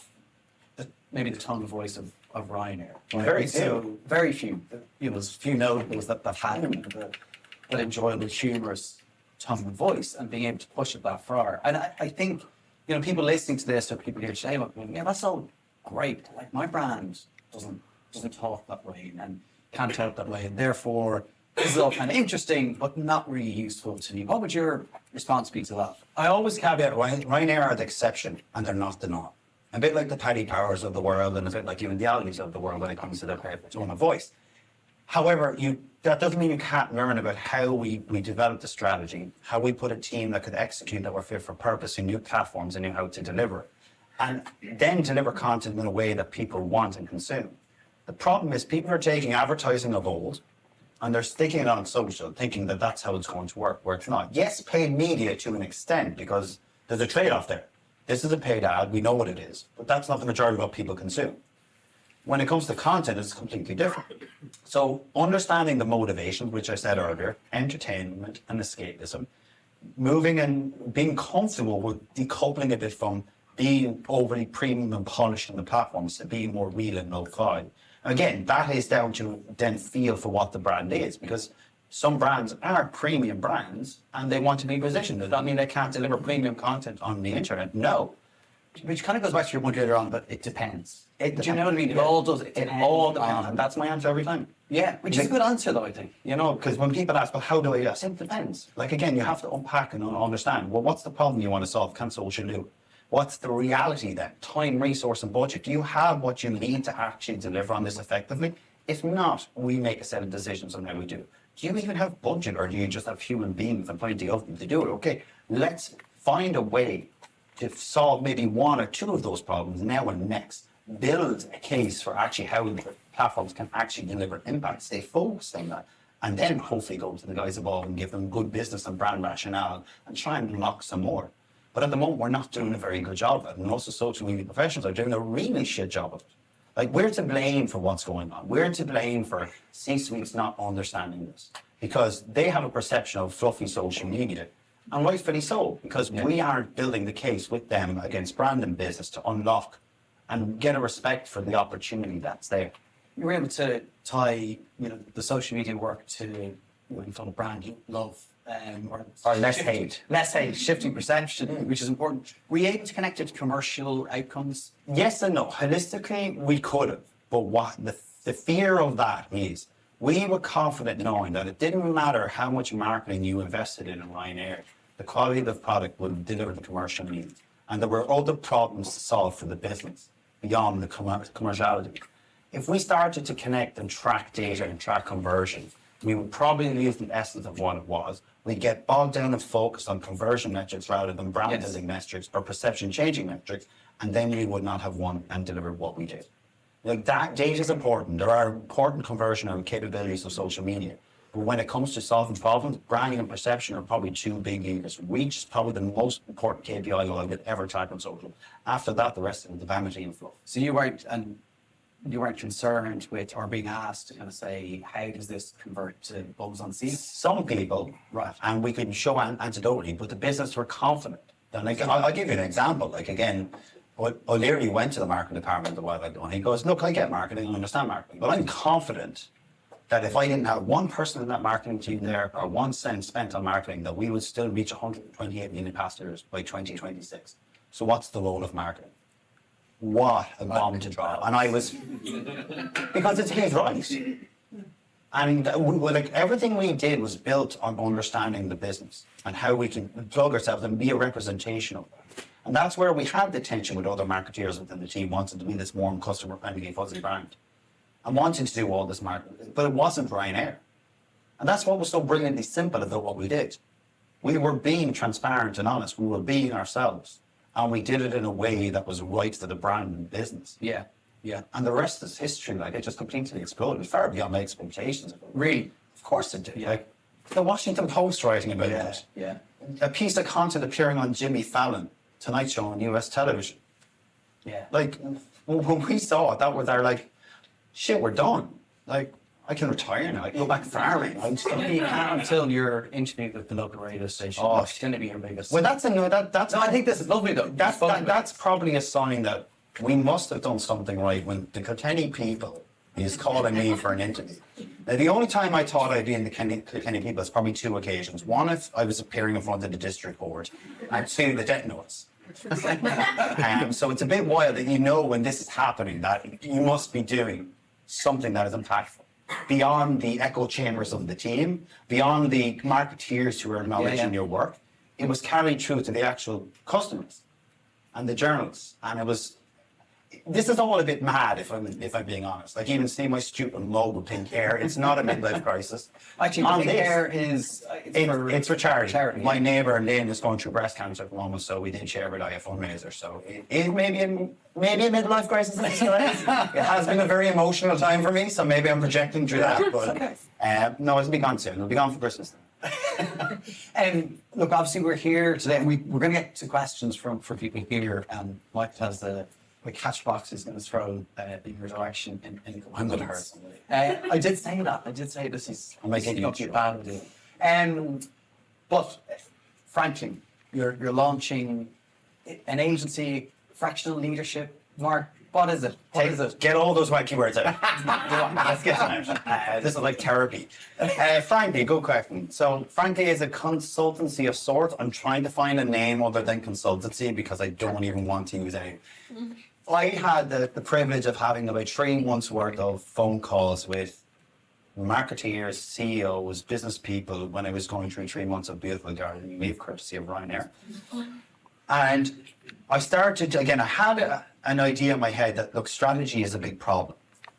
maybe the tone of voice of Ryanair. Right? Very few. Very few. There's few notables that had that enjoyable, humorous tone of voice and being able to push it that far. And I think, people listening to this or people here today, yeah, that's all great. Like my brand doesn't talk that way and can't talk that way, and therefore this is all kind of interesting but not really useful to me. What would your response be to that? I always caveat Ryanair are the exception and they're not the norm. A bit like the Paddy Powers of the world and a bit like even the Aldi's of the world when it comes to their tone of voice. However, that doesn't mean you can't learn about how we developed the strategy, how we put a team that could execute that were fit for purpose in new platforms and knew how to deliver it, and then deliver content in a way that people want and consume. The problem is people are taking advertising of old and they're sticking it on social, thinking that that's how it's going to work, where it's not. Yes, paid media to an extent, because there's a trade-off there. This is a paid ad, we know what it is, but that's not the majority of what people consume. When it comes to content, it's completely different. So understanding the motivations, which I said earlier, entertainment and escapism, moving and being comfortable with decoupling a bit from being overly premium and polished on the platforms to being more real and low-fi. Again, that is down to then feel for what the brand is, because some brands are premium brands and they want to be positioned. Does that mean they can't deliver premium content on the internet? No. Which kind of goes back to your point later on, but it depends. Do you know what I mean? It all does. It all depends. And that's my answer every time. Yeah, which is a good answer though, I think. You know, because when people ask, well, how do I, I say, it depends. Like, again, you have to unpack and understand, well, what's the problem you want to solve? Can social do it? What's the reality then? Time, resource, and budget. Do you have what you need to actually deliver on this effectively? If not, we make a set of decisions on how we do it. Do you even have budget, or do you just have human beings and plenty of them to do it? Okay, let's find a way to solve maybe one or two of those problems now and next. Build a case for actually how the platforms can actually deliver impact. Stay focused on that. And then hopefully go to the guys involved and give them good business and brand rationale and try and unlock some more. But at the moment, we're not doing a very good job of it. And also social media professionals are doing a really shit job of it. Like, we're to blame for what's going on. We're to blame for C-suites not understanding this, because they have a perception of fluffy social media, and rightfully so, because we aren't building the case with them against brand and business to unlock and get a respect for the opportunity that's there. You were able to tie, the social media work to what you call a brand you love, Or less hate. Less hate, shifting perception, which is important. Were you able to connect it to commercial outcomes? Yes and no. Holistically, we could have. But what the fear of that is, we were confident knowing that it didn't matter how much marketing you invested in Ryanair, the quality of the product would deliver the commercial needs. And there were other problems to solve for the business beyond the commerciality. If we started to connect and track data and track conversion, we would probably lose the essence of what it was. We'd get bogged down and focused on conversion metrics rather than brand building metrics or perception changing metrics, and then we would not have won and delivered what we did. Like, that data is important. There are important conversion and capabilities of social media. But when it comes to solving problems, branding and perception are probably two big areas. Reach is probably the most important KPI I would ever track on social. After that, the rest of it is vanity and fluff. So you weren't concerned with, or being asked to kind of say, how does this convert to bums on seats? Some people, right, and we can show anecdotally, but the business were confident. And like, I'll give you an example. Like, again, O'Leary went to the marketing department a while ago, and he goes, look, I get marketing, I understand marketing, but I'm confident that if I didn't have one person in that marketing team there, or 1 cent spent on marketing, that we would still reach 128 million passengers by 2026. So what's the role of marketing? What a bomb to drop. And I was, because it's his right. And like, everything we did was built on understanding the business and how we can plug ourselves and be a representation of that. And that's where we had the tension with other marketeers within the team, wanting to be this warm, customer-friendly, fuzzy brand, and wanting to do all this marketing. But it wasn't Ryanair. And that's what was so brilliantly simple about what we did. We were being transparent and honest. We were being ourselves. And we did it in a way that was right for the brand and business. Yeah. And the rest is history. Like, it just completely exploded, far beyond my expectations. Really? Of course it did. Yeah. Like, the Washington Post writing about it. Yeah. A piece of content appearing on Jimmy Fallon, Tonight Show on US television. Yeah. Like, when we saw it, that was our, like, shit, we're done. Like, I can retire now. I can go back farming. You can't until you're interviewed with the local radio station. Oh, it's going to be your biggest. Well, that's I think this is lovely though. That's probably a sign that we must have done something right when the Kilkenny people is calling me for an interview. Now, the only time I thought I'd be in the Kilkenny people is probably 2 occasions. One, if I was appearing in front of the district court, and 2, the death notice. So it's a bit wild that when this is happening, that you must be doing something that is impactful. Beyond the echo chambers of the team, beyond the marketeers who are acknowledging your work, it was carried through to the actual customers and the journalists. And this is all a bit mad, if I'm being honest. Like, even see my stupid logo, Pink Air, it's not a midlife crisis. Actually, Pink Air is... It's for charity. My neighbour Lynn is going through breast cancer at the moment, so we did share with a fundraiser. So it may be a midlife crisis next time. It has been a very emotional time for me, so maybe I'm projecting through that. But no, it'll be gone soon. It'll be gone for Christmas. Look, obviously we're here today, and we're going to get to questions for people here. Mike has the my catchbox is going to throw in your direction in I'm going to hurt somebody. I did say that. I did say this is making you not too bad with it. But frankly, you're launching an agency, fractional leadership. Mark, what is it? What is it? Get all those wacky words out. Let's get them out. This is like therapy. Frankly, good question. So, frankly, it's a consultancy of sorts. I'm trying to find a name other than consultancy because I don't even want to use any. I had the privilege of having about 3 months worth of phone calls with marketeers, CEOs, business people when I was going through 3 months of beautiful gardening leave, courtesy of Ryanair. And I started, again, I had an idea in my head that, look, strategy is a big problem.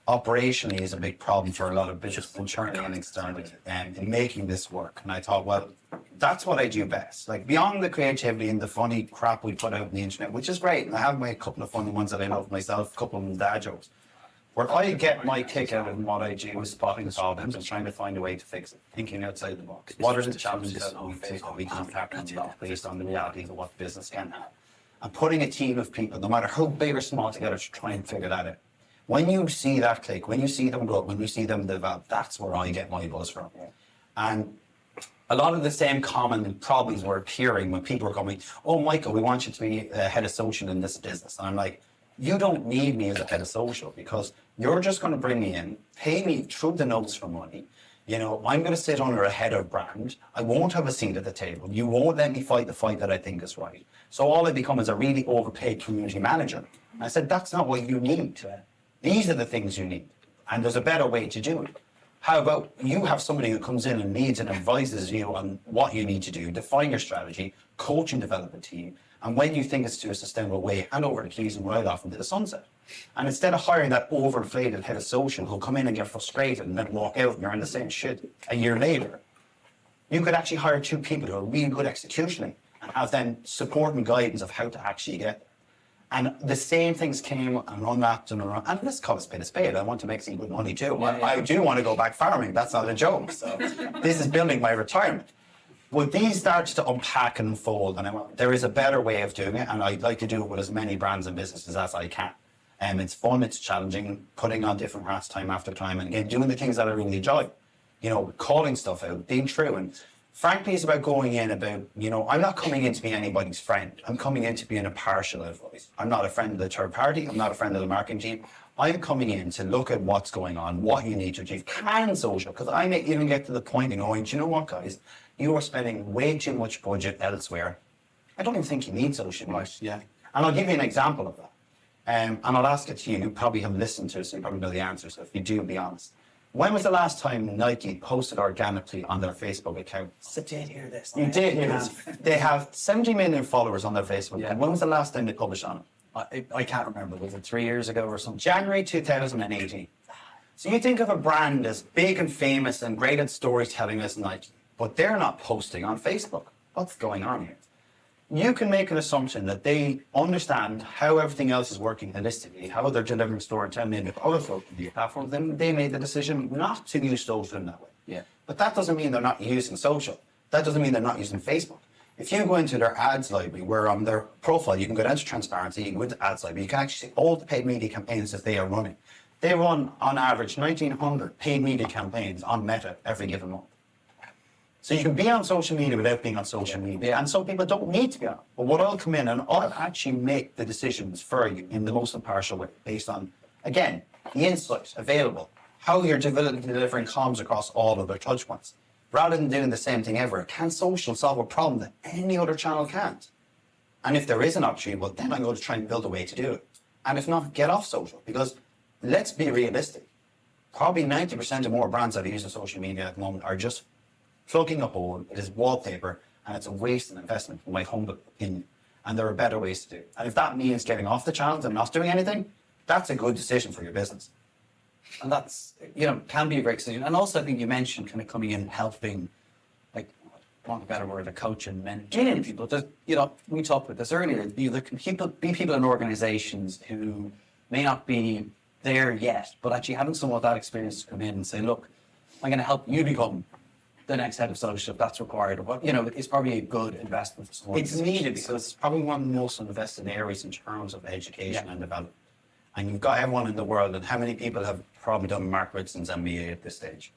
Operationally is a big problem for a lot of businesses, internally and externally, in making this work. And I thought, well, that's what I do best. Like, beyond the creativity and the funny crap we put out on the internet, which is great, and I have my couple of funny ones that I love myself, a couple of them dad jokes. Where I get my kick out of what I do is spotting problems and trying to find a way to fix it, thinking outside the box. What are the challenges that we face that we can tackle based on the realities of what business can have? And putting a team of people, no matter how big or small, together to try and figure that out. When you see that click, when you see them grow, when you see them develop, that's where I get my buzz from. And a lot of the same common problems were appearing when people were coming, oh, Michael, we want you to be head of social in this business. And I'm like, you don't need me as a head of social because you're just going to bring me in, pay me through the nose for money. You know, I'm going to sit under a head of brand. I won't have a seat at the table. You won't let me fight the fight that I think is right. So all I become is a really overpaid community manager. And I said, that's not what you need. These are the things you need. And there's a better way to do it. How about you have somebody who comes in and leads and advises you on what you need to do, define your strategy, coach and develop a team. And when you think it's to a sustainable way, hand over the keys and ride off into the sunset. And instead of hiring that overinflated head of social who'll come in and get frustrated and then walk out and you're in the same shit a year later, you could actually hire 2 people who are really good executioning and have then support and guidance of how to actually get there. And the same things came and unwrapped and unwrapped. And let's call a spade. I want to make some good money too. I do want to go back farming. That's not a joke. So this is building my retirement. But these started to unpack and unfold, and I went, there is a better way of doing it, and I'd like to do it with as many brands and businesses as I can. It's fun, it's challenging, putting on different hats time after time, and again, doing the things that I really enjoy. You know, calling stuff out, being true, and frankly, it's about going in about, you know, I'm not coming in to be anybody's friend. I'm coming in to be an impartial advice. I'm not a friend of the third party. I'm not a friend of the marketing team. I'm coming in to look at what's going on, what you need to achieve, can social, because I may even get to the point of going, do you know what, guys? You are spending way too much budget elsewhere. I don't even think you need social. Right. Yeah. And I'll give you an example of that. And I'll ask it to you. You probably have listened to it, so you probably know the answer. So if you do, be honest. When was the last time Nike posted organically on their Facebook account? I did hear this. You did hear this. They have 70 million followers on their Facebook. Yeah. When was the last time they published on it? I can't remember. Was it 3 years ago or something? January 2018. So you think of a brand as big and famous and great at storytelling as Nike, but they're not posting on Facebook. What's going on here? You can make an assumption that they understand how everything else is working holistically, how they're delivering storytelling with other social media platforms. Then they made the decision not to use social in that way. Yeah. But that doesn't mean they're not using social. That doesn't mean they're not using Facebook. If you go into their ads library, where on their profile, you can go down to transparency, you can go into ads library, you can actually see all the paid media campaigns that they are running. They run, on average, 1,900 paid media campaigns on Meta every given month. So you can be on social media without being on social media. And some people don't need to be on. But what I'll come in and I'll actually make the decisions for you in the most impartial way, based on, again, the insights available, how you're delivering comms across all of their touch points. Rather than doing the same thing ever, can social solve a problem that any other channel can't? And if there is an opportunity, well, then I'm going to try and build a way to do it. And if not, get off social. Because let's be realistic. Probably 90% of more brands that are using social media at the moment are just plugging a hole. It is wallpaper, and it's a waste of investment, in my humble opinion. And there are better ways to do it. And if that means getting off the channels and not doing anything, that's a good decision for your business. And that's, you know, can be a great decision. And also, I think you mentioned kind of coming in and helping, like, I want a better word, a coach and mentoring people. There's, you know, we talked about this earlier. There can be people in organizations who may not be there yet, but actually having someone with that experience to come in and say, look, I'm going to help you become the next head of social if that's required? But, it's probably a good investment for someone. It's needed because it's probably one of the most invested areas in terms of education and development. And you've got everyone in the world, and how many people have probably done Mark Ritson's MBA at this stage?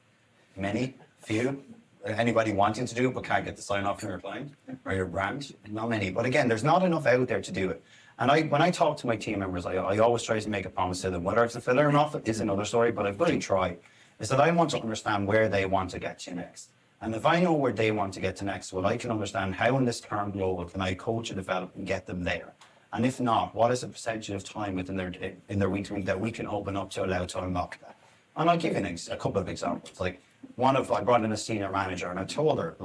Many? Few? Anybody wanting to do it but can't get the sign off from your client or your brand? Not many. But again, there's not enough out there to do it. And when I talk to my team members, I always try to make a promise to them, whether it's a filler or not is another story, but I've got to try, is that I want to understand where they want to get to next. And if I know where they want to get to next, well, I can understand how in this current role can I coach and develop and get them there. And if not, what is the percentage of time within their week that we can open up to allow to unlock that? And I'll give you a couple of examples. Like I brought in a senior manager and I told her,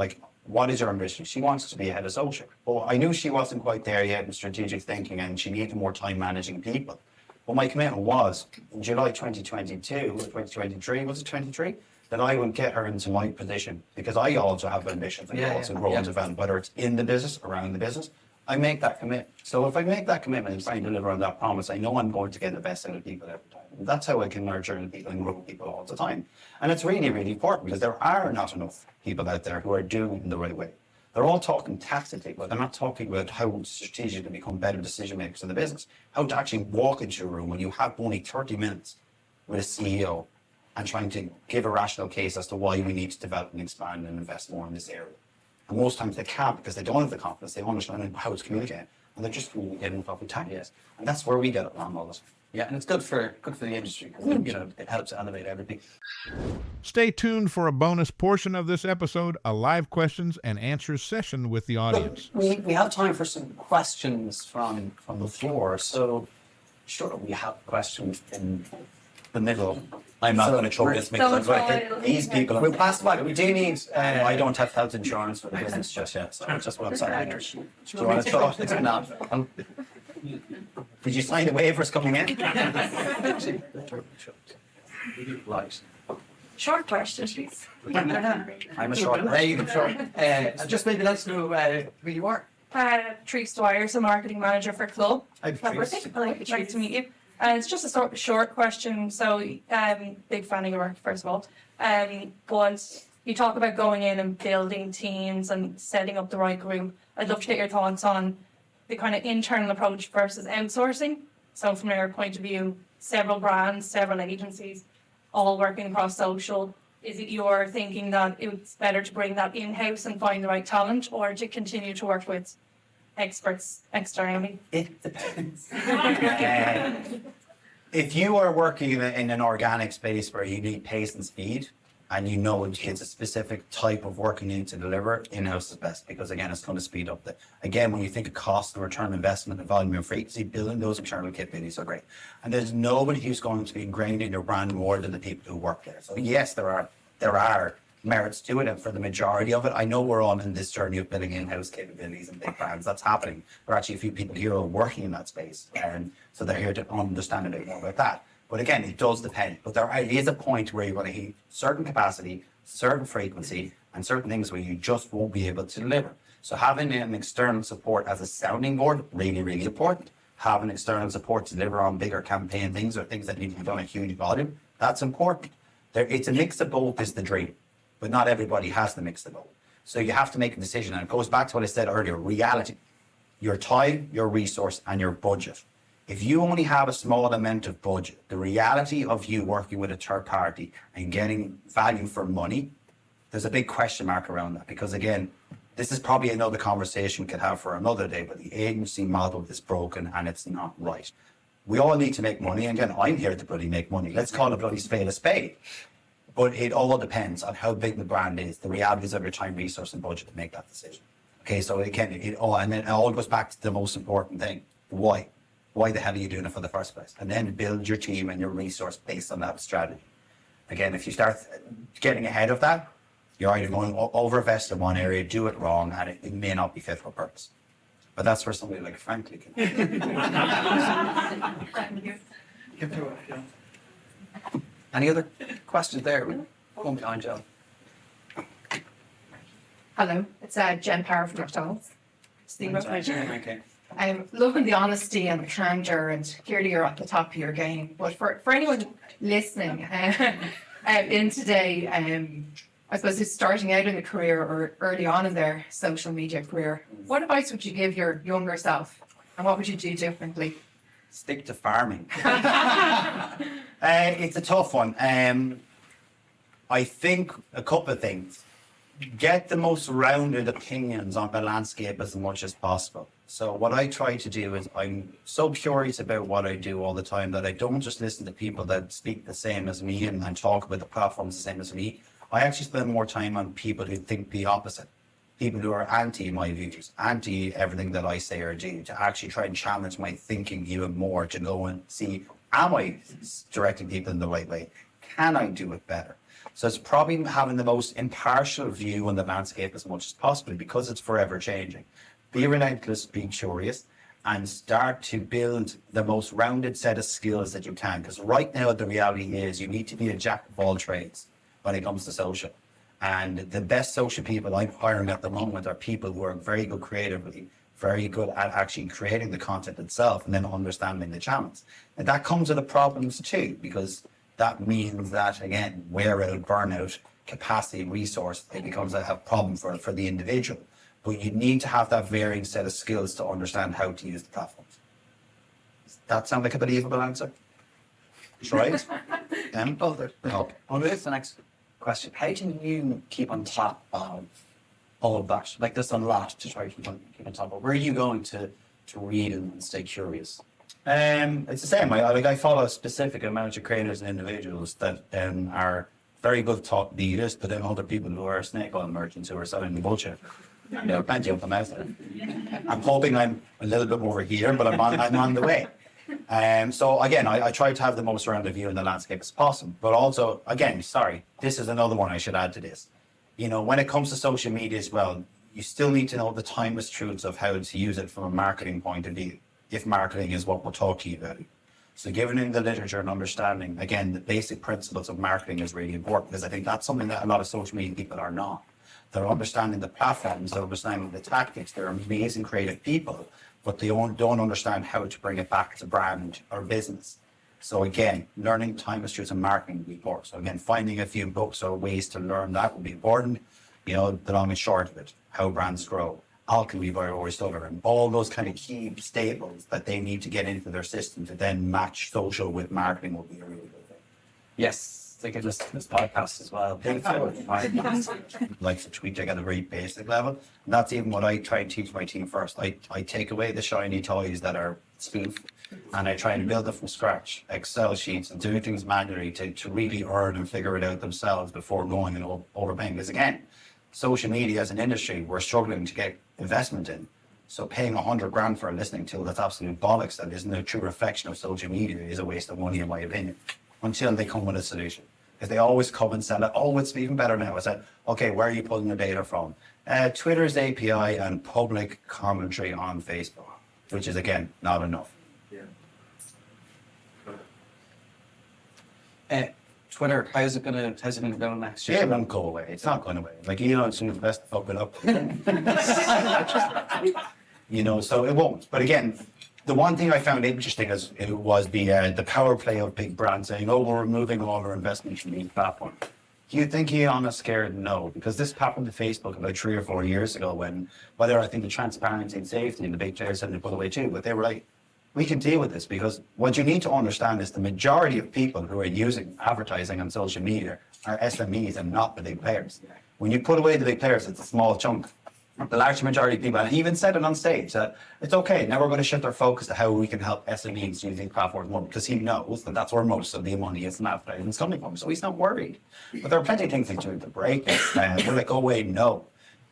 what is your ambition? She wants to be a head of social. Well, I knew she wasn't quite there yet in strategic thinking and she needed more time managing people. But my commitment was in July 2022 or 2023, was it 23? That I would get her into my position because I also have ambitions and goals and grow and develop, whether it's in the business, around the business. I make that commitment. So if I make that commitment and try and deliver on that promise, I know I'm going to get the best out of people every time. And that's how I can nurture people and grow people all the time. And it's really, really important because there are not enough people out there who are doing it in the right way. They're all talking tactically, but they're not talking about how strategic to become better decision makers in the business. How to actually walk into a room when you have only 30 minutes with a CEO and trying to give a rational case as to why we need to develop and expand and invest more in this area. And most times they can't because they don't have the confidence, they don't understand how it's communicated, and they're just communicating fucking tactics. And that's where we get it wrong all the time. Yeah, and it's good for the industry because it helps elevate everything. Stay tuned for a bonus portion of this episode, a live questions and answers session with the audience. We have time for some questions from the floor. So, sure, we have questions in the middle. I'm not going to choke this because these people. We'll pass the mic. We do need. I don't have health insurance for the business just yet, so it's just what I'm saying. Do you want to talk? It's not. Did you sign the waivers coming in? Right. Short question, please. I'm a short. There you go. Short. Just maybe let us know who you are. Therese Dwyer's a marketing manager for Club. Hi, Therese. I'd like to meet you. It's just a short question. So, big fan of your work, first of all. But you talk about going in and building teams and setting up the right group. I'd love to get your thoughts on the kind of internal approach versus outsourcing. So, from your point of view, several brands, several agencies, all working across social. Is it your thinking that it's better to bring that in-house and find the right talent, or to continue to work with experts externally? It depends. If you are working in an organic space where you need pace and speed, and you know it's a specific type of work you need to deliver, in-house is best because, again, it's going to speed up again, when you think of cost and return on investment and volume and frequency, building those internal capabilities are great. And there's nobody who's going to be ingrained in your brand more than the people who work there. So yes, there are merits to it, and for the majority of it, I know we're on in this journey of building in-house capabilities and big brands. That's happening. There are actually a few people here who are working in that space, and so they're here to understand a bit more about that. But again, it does depend. But there is a point where you're going to hit certain capacity, certain frequency, and certain things where you just won't be able to deliver. So having an external support as a sounding board, really, really important. Having external support to deliver on bigger campaign things or things that need to be done in huge volume, that's important. It's a mix of both is the dream, but not everybody has the mix of both. So you have to make a decision, and it goes back to what I said earlier, reality. Your time, your resource, and your budget. If you only have a small amount of budget, the reality of you working with a third party and getting value for money, there's a big question mark around that. Because again, this is probably another conversation we could have for another day, but the agency model is broken and it's not right. We all need to make money. And again, I'm here to bloody make money. Let's call a bloody spade a spade. But it all depends on how big the brand is, the realities of your time, resource, and budget to make that decision. Okay, so again, and then it all goes back to the most important thing: why? Why the hell are you doing it for the first place? And then build your team and your resource based on that strategy. Again, if you start getting ahead of that, you're either going overinvest in one area, do it wrong, and it may not be fit for purpose. But that's where somebody like Franklin can. Thank you. Any other questions there? One behind Joe. Hello, it's Jen Power from McDonald's. Okay. I'm loving the honesty and the candor, and clearly you're at the top of your game. But for anyone listening in today, I suppose who's starting out in a career or early on in their social media career, what advice would you give your younger self? And what would you do differently? Stick to farming. It's a tough one. I think a couple of things. Get the most rounded opinions on the landscape as much as possible. So what I try to do is I'm so curious about what I do all the time that I don't just listen to people that speak the same as me and talk about the platforms the same as me. I actually spend more time on people who think the opposite. People who are anti my views, anti everything that I say or do, to actually try and challenge my thinking even more, to go and see, am I directing people in the right way? Can I do it better? So it's probably having the most impartial view on the landscape as much as possible, because it's forever changing. Be relentless, be curious, and start to build the most rounded set of skills that you can. Because right now the reality is you need to be a jack of all trades when it comes to social. And the best social people I'm hiring at the moment are people who are very good creatively, very good at actually creating the content itself and then understanding the channels. And that comes with the problems too, because that means that, again, wear out, burnout, capacity, resource, it becomes a problem for the individual. But you need to have that varying set of skills to understand how to use the platforms. Does that sound like a believable answer? Try it. Well, this is the next question. How do you keep on top of all of that? Like, there's a lot to try to keep on top of. Where are you going to read and stay curious? It's the same. I follow a specific amount of creators and individuals that are very good thought leaders, but then other people who are snake oil merchants who are selling the bullshit. There are plenty of them out there. I'm hoping I'm a little bit over here, but I'm on the way. So again, I try to have the most rounded view in the landscape as possible. But also, again, this is another one I should add to this. You know, when it comes to social media as well, you still need to know the timeless truths of how to use it from a marketing point of view, if marketing is what we're talking about. So given the literature and understanding, again, the basic principles of marketing is really important, because I think that's something that a lot of social media people are not. They're understanding the platforms, they're understanding the tactics, they're amazing creative people, but they don't understand how to bring it back to brand or business. So again, learning timeless truths and marketing would be important. So again, finding a few books or ways to learn that would be important. You know, the long and short of it, how brands grow, alchemy by Rory Stover, and all those kind of key staples that they need to get into their system to then match social with marketing would be a really good thing. Yes. They could listen to this podcast as well. Like to tweet at a very basic level. And that's even what I try and teach my team first. I take away the shiny toys that are spoof, and I try and build it from scratch, Excel sheets and doing things manually to really earn and figure it out themselves before going and overpaying. Because again, social media as an industry, we're struggling to get investment in. So paying $100,000 for a listening tool, that's absolute bollocks. That isn't a true reflection of social media, is a waste of money in my opinion, until they come with a solution. Because they always come and sell it. Oh, it's even better now. I said, okay, where are you pulling the data from? Twitter's API and public commentary on Facebook, which is, again, not enough. Twitter, how's it gonna go next year? It won't go away. It's not going away. Like, you know, it's the best to fuck it up. You know, so it won't. But again, the one thing I found interesting was the power play of big brands saying, oh, we're removing all our investment from these platforms. Do you think Elon is scared? No, because this happened to Facebook about 3 or 4 years ago whether I think the transparency and safety and the big players said they put away too, but they were like, we can deal with this, because what you need to understand is the majority of people who are using advertising on social media are SMEs and not the big players. When you put away the big players, it's a small chunk. The large majority of people, and he even said it on stage, that it's okay, now we're going to shift our focus to how we can help SMEs using platforms more, because he knows that that's where most of the money is in advertising is coming from, so he's not worried. But there are plenty of things he's doing to break it. We're like, oh wait, no.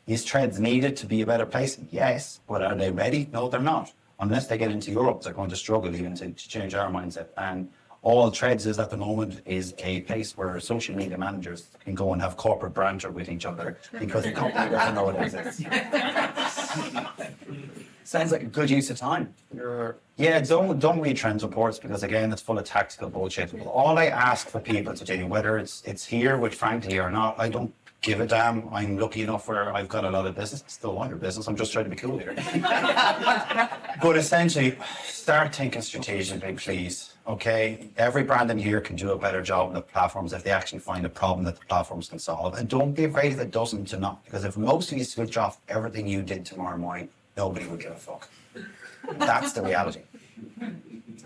These trends needed to be a better place? Yes, but are they ready? No, they're not. Unless they get into Europe, they're going to struggle even to change our mindset. And all Threads is at the moment is a place where social media managers can go and have corporate banter with each other because the company doesn't know it exists. Sounds like a good use of time. Yeah, don't read trends reports, because again, it's full of tactical bullshit. All I ask for people to do, whether it's here with Frankie or not, I don't give a damn. I'm lucky enough where I've got a lot of business. Still want your business. I'm just trying to be cool here. But essentially, start thinking strategically, please. Okay, every brand in here can do a better job on the platforms if they actually find a problem that the platforms can solve. And don't be afraid if it doesn't to not, because if most of you switch off everything you did tomorrow morning, nobody would give a fuck. That's the reality.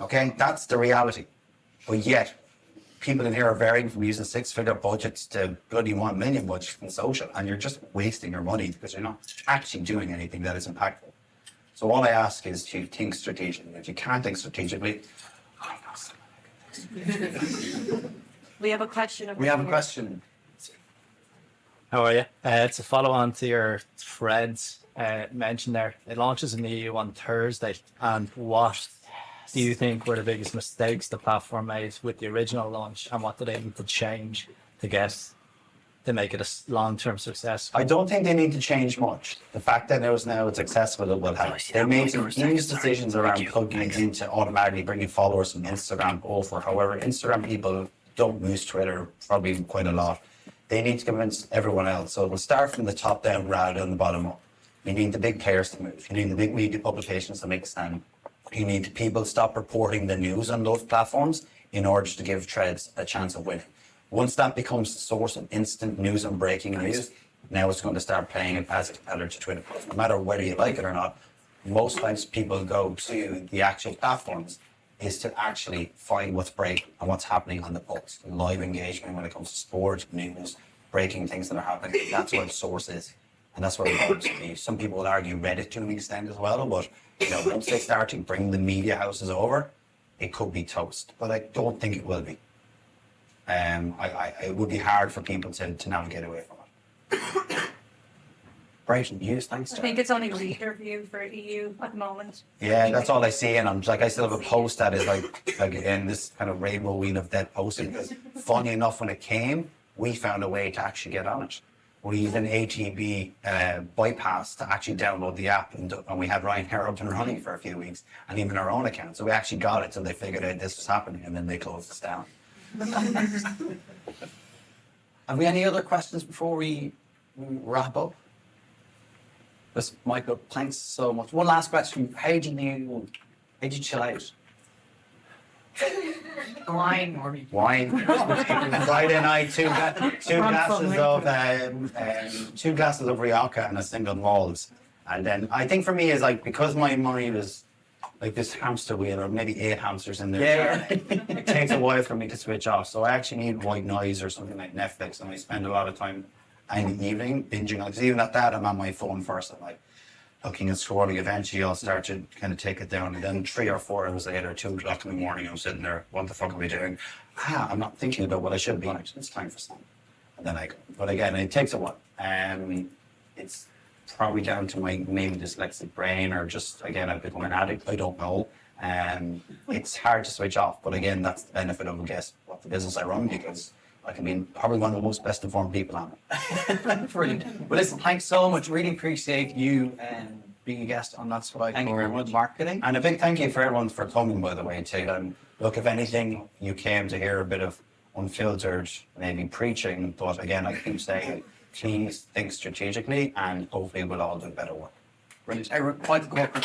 Okay, that's the reality. But yet, people in here are varying from using 6-figure budgets to bloody 1 million budgets in social, and you're just wasting your money because you're not actually doing anything that is impactful. So all I ask is to think strategically. If you can't think strategically, We have a question. We have a question. How are you? It's a follow-on to your threads mentioned there. It launches in the EU on Thursday. And what do you think were the biggest mistakes the platform made with the original launch, and what do they need to change to make it a long-term success? I don't think they need to change much. The fact that now it's accessible, it will help. They made some huge decisions around plugging it into automatically bringing followers from Instagram over. However, Instagram people don't use Twitter probably quite a lot. They need to convince everyone else. So it will start from the top down rather than the bottom up. You need the big players to move. You need the big media publications to make a stand. You need people to stop reporting the news on those platforms in order to give Threads a chance of winning. Once that becomes the source of instant news and breaking news, now it's going to start playing it as a competitor to Twitter. No matter whether you like it or not, most times people go to the actual platforms is to actually find what's breaking and what's happening on the pulse. Live engagement when it comes to sport, news, breaking things that are happening. That's where the source is. And that's where it comes to be. Some people will argue Reddit to an extent as well, but once they start to bring the media houses over, it could be toast. But I don't think it will be. It would be hard for people to navigate away from it. Brighton news, thanks. I think it's only reader view for EU at the moment. Yeah, that's all I see, and I'm like, I still have a post that is like again this kind of rainbow wheel of death posting. Because funny enough, when it came, we found a way to actually get on it. We used an ATB bypass to actually download the app, and we had Ryanair up and running for a few weeks, and even our own account. So we actually got it, so they figured out this was happening, and then they closed us down. Have we any other questions before we wrap up? Yes, Michael, thanks so much. One last question. How did you chill out? Wine or Wine. Friday night, two glasses of Rioja and a single malts. And then I think for me is like, because my mind is like this hamster wheel, or maybe 8 hamsters in there. Yeah. It takes a while for me to switch off. So I actually need white noise or something like Netflix, and I spend a lot of time in the evening binging. Because even at that, I'm on my phone first. I'm like looking and scrolling. Eventually, I'll start to kind of take it down. And then 3 or 4 hours later, 2 o'clock in the morning, I'm sitting there. What the fuck am I doing? I'm not thinking about what I should be. It's time for sleep. And then I go. But again, it takes a while. It's probably down to my maybe dyslexic brain, or just, again, I've become an addict. I don't know. It's hard to switch off. But again, that's the benefit of, I guess, what the business I run, because I can be probably one of the most best informed people on it. Brilliant. Well, listen, thanks so much. Really appreciate you being a guest on That's What I Call Marketing. And a big thank you for everyone for coming, by the way, too. Look, if anything, you came to hear a bit of unfiltered, maybe preaching, but again, I keep saying, please think strategically, and hopefully we'll all do better work. Brilliant. Michael Corcoran.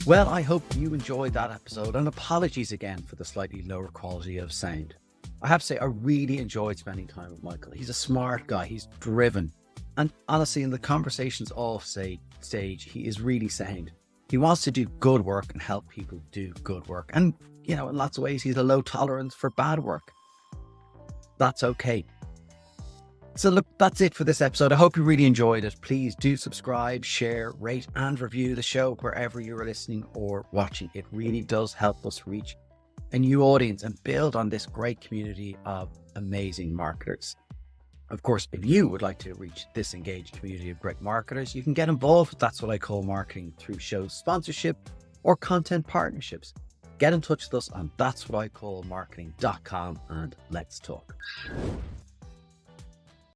Well, I hope you enjoyed that episode, and apologies again for the slightly lower quality of sound. I have to say, I really enjoyed spending time with Michael. He's a smart guy, he's driven, and honestly, in the conversations off stage, he is really sound. He wants to do good work and help people do good work, and in lots of ways, he's a low tolerance for bad work. That's okay. So look, that's it for this episode. I hope you really enjoyed it. Please do subscribe, share, rate, and review the show wherever you're listening or watching. It really does help us reach a new audience and build on this great community of amazing marketers. Of course, if you would like to reach this engaged community of great marketers, you can get involved with That's What I Call Marketing through show sponsorship or content partnerships. Get in touch with us on thatswhatIcallmarketing.com and let's talk.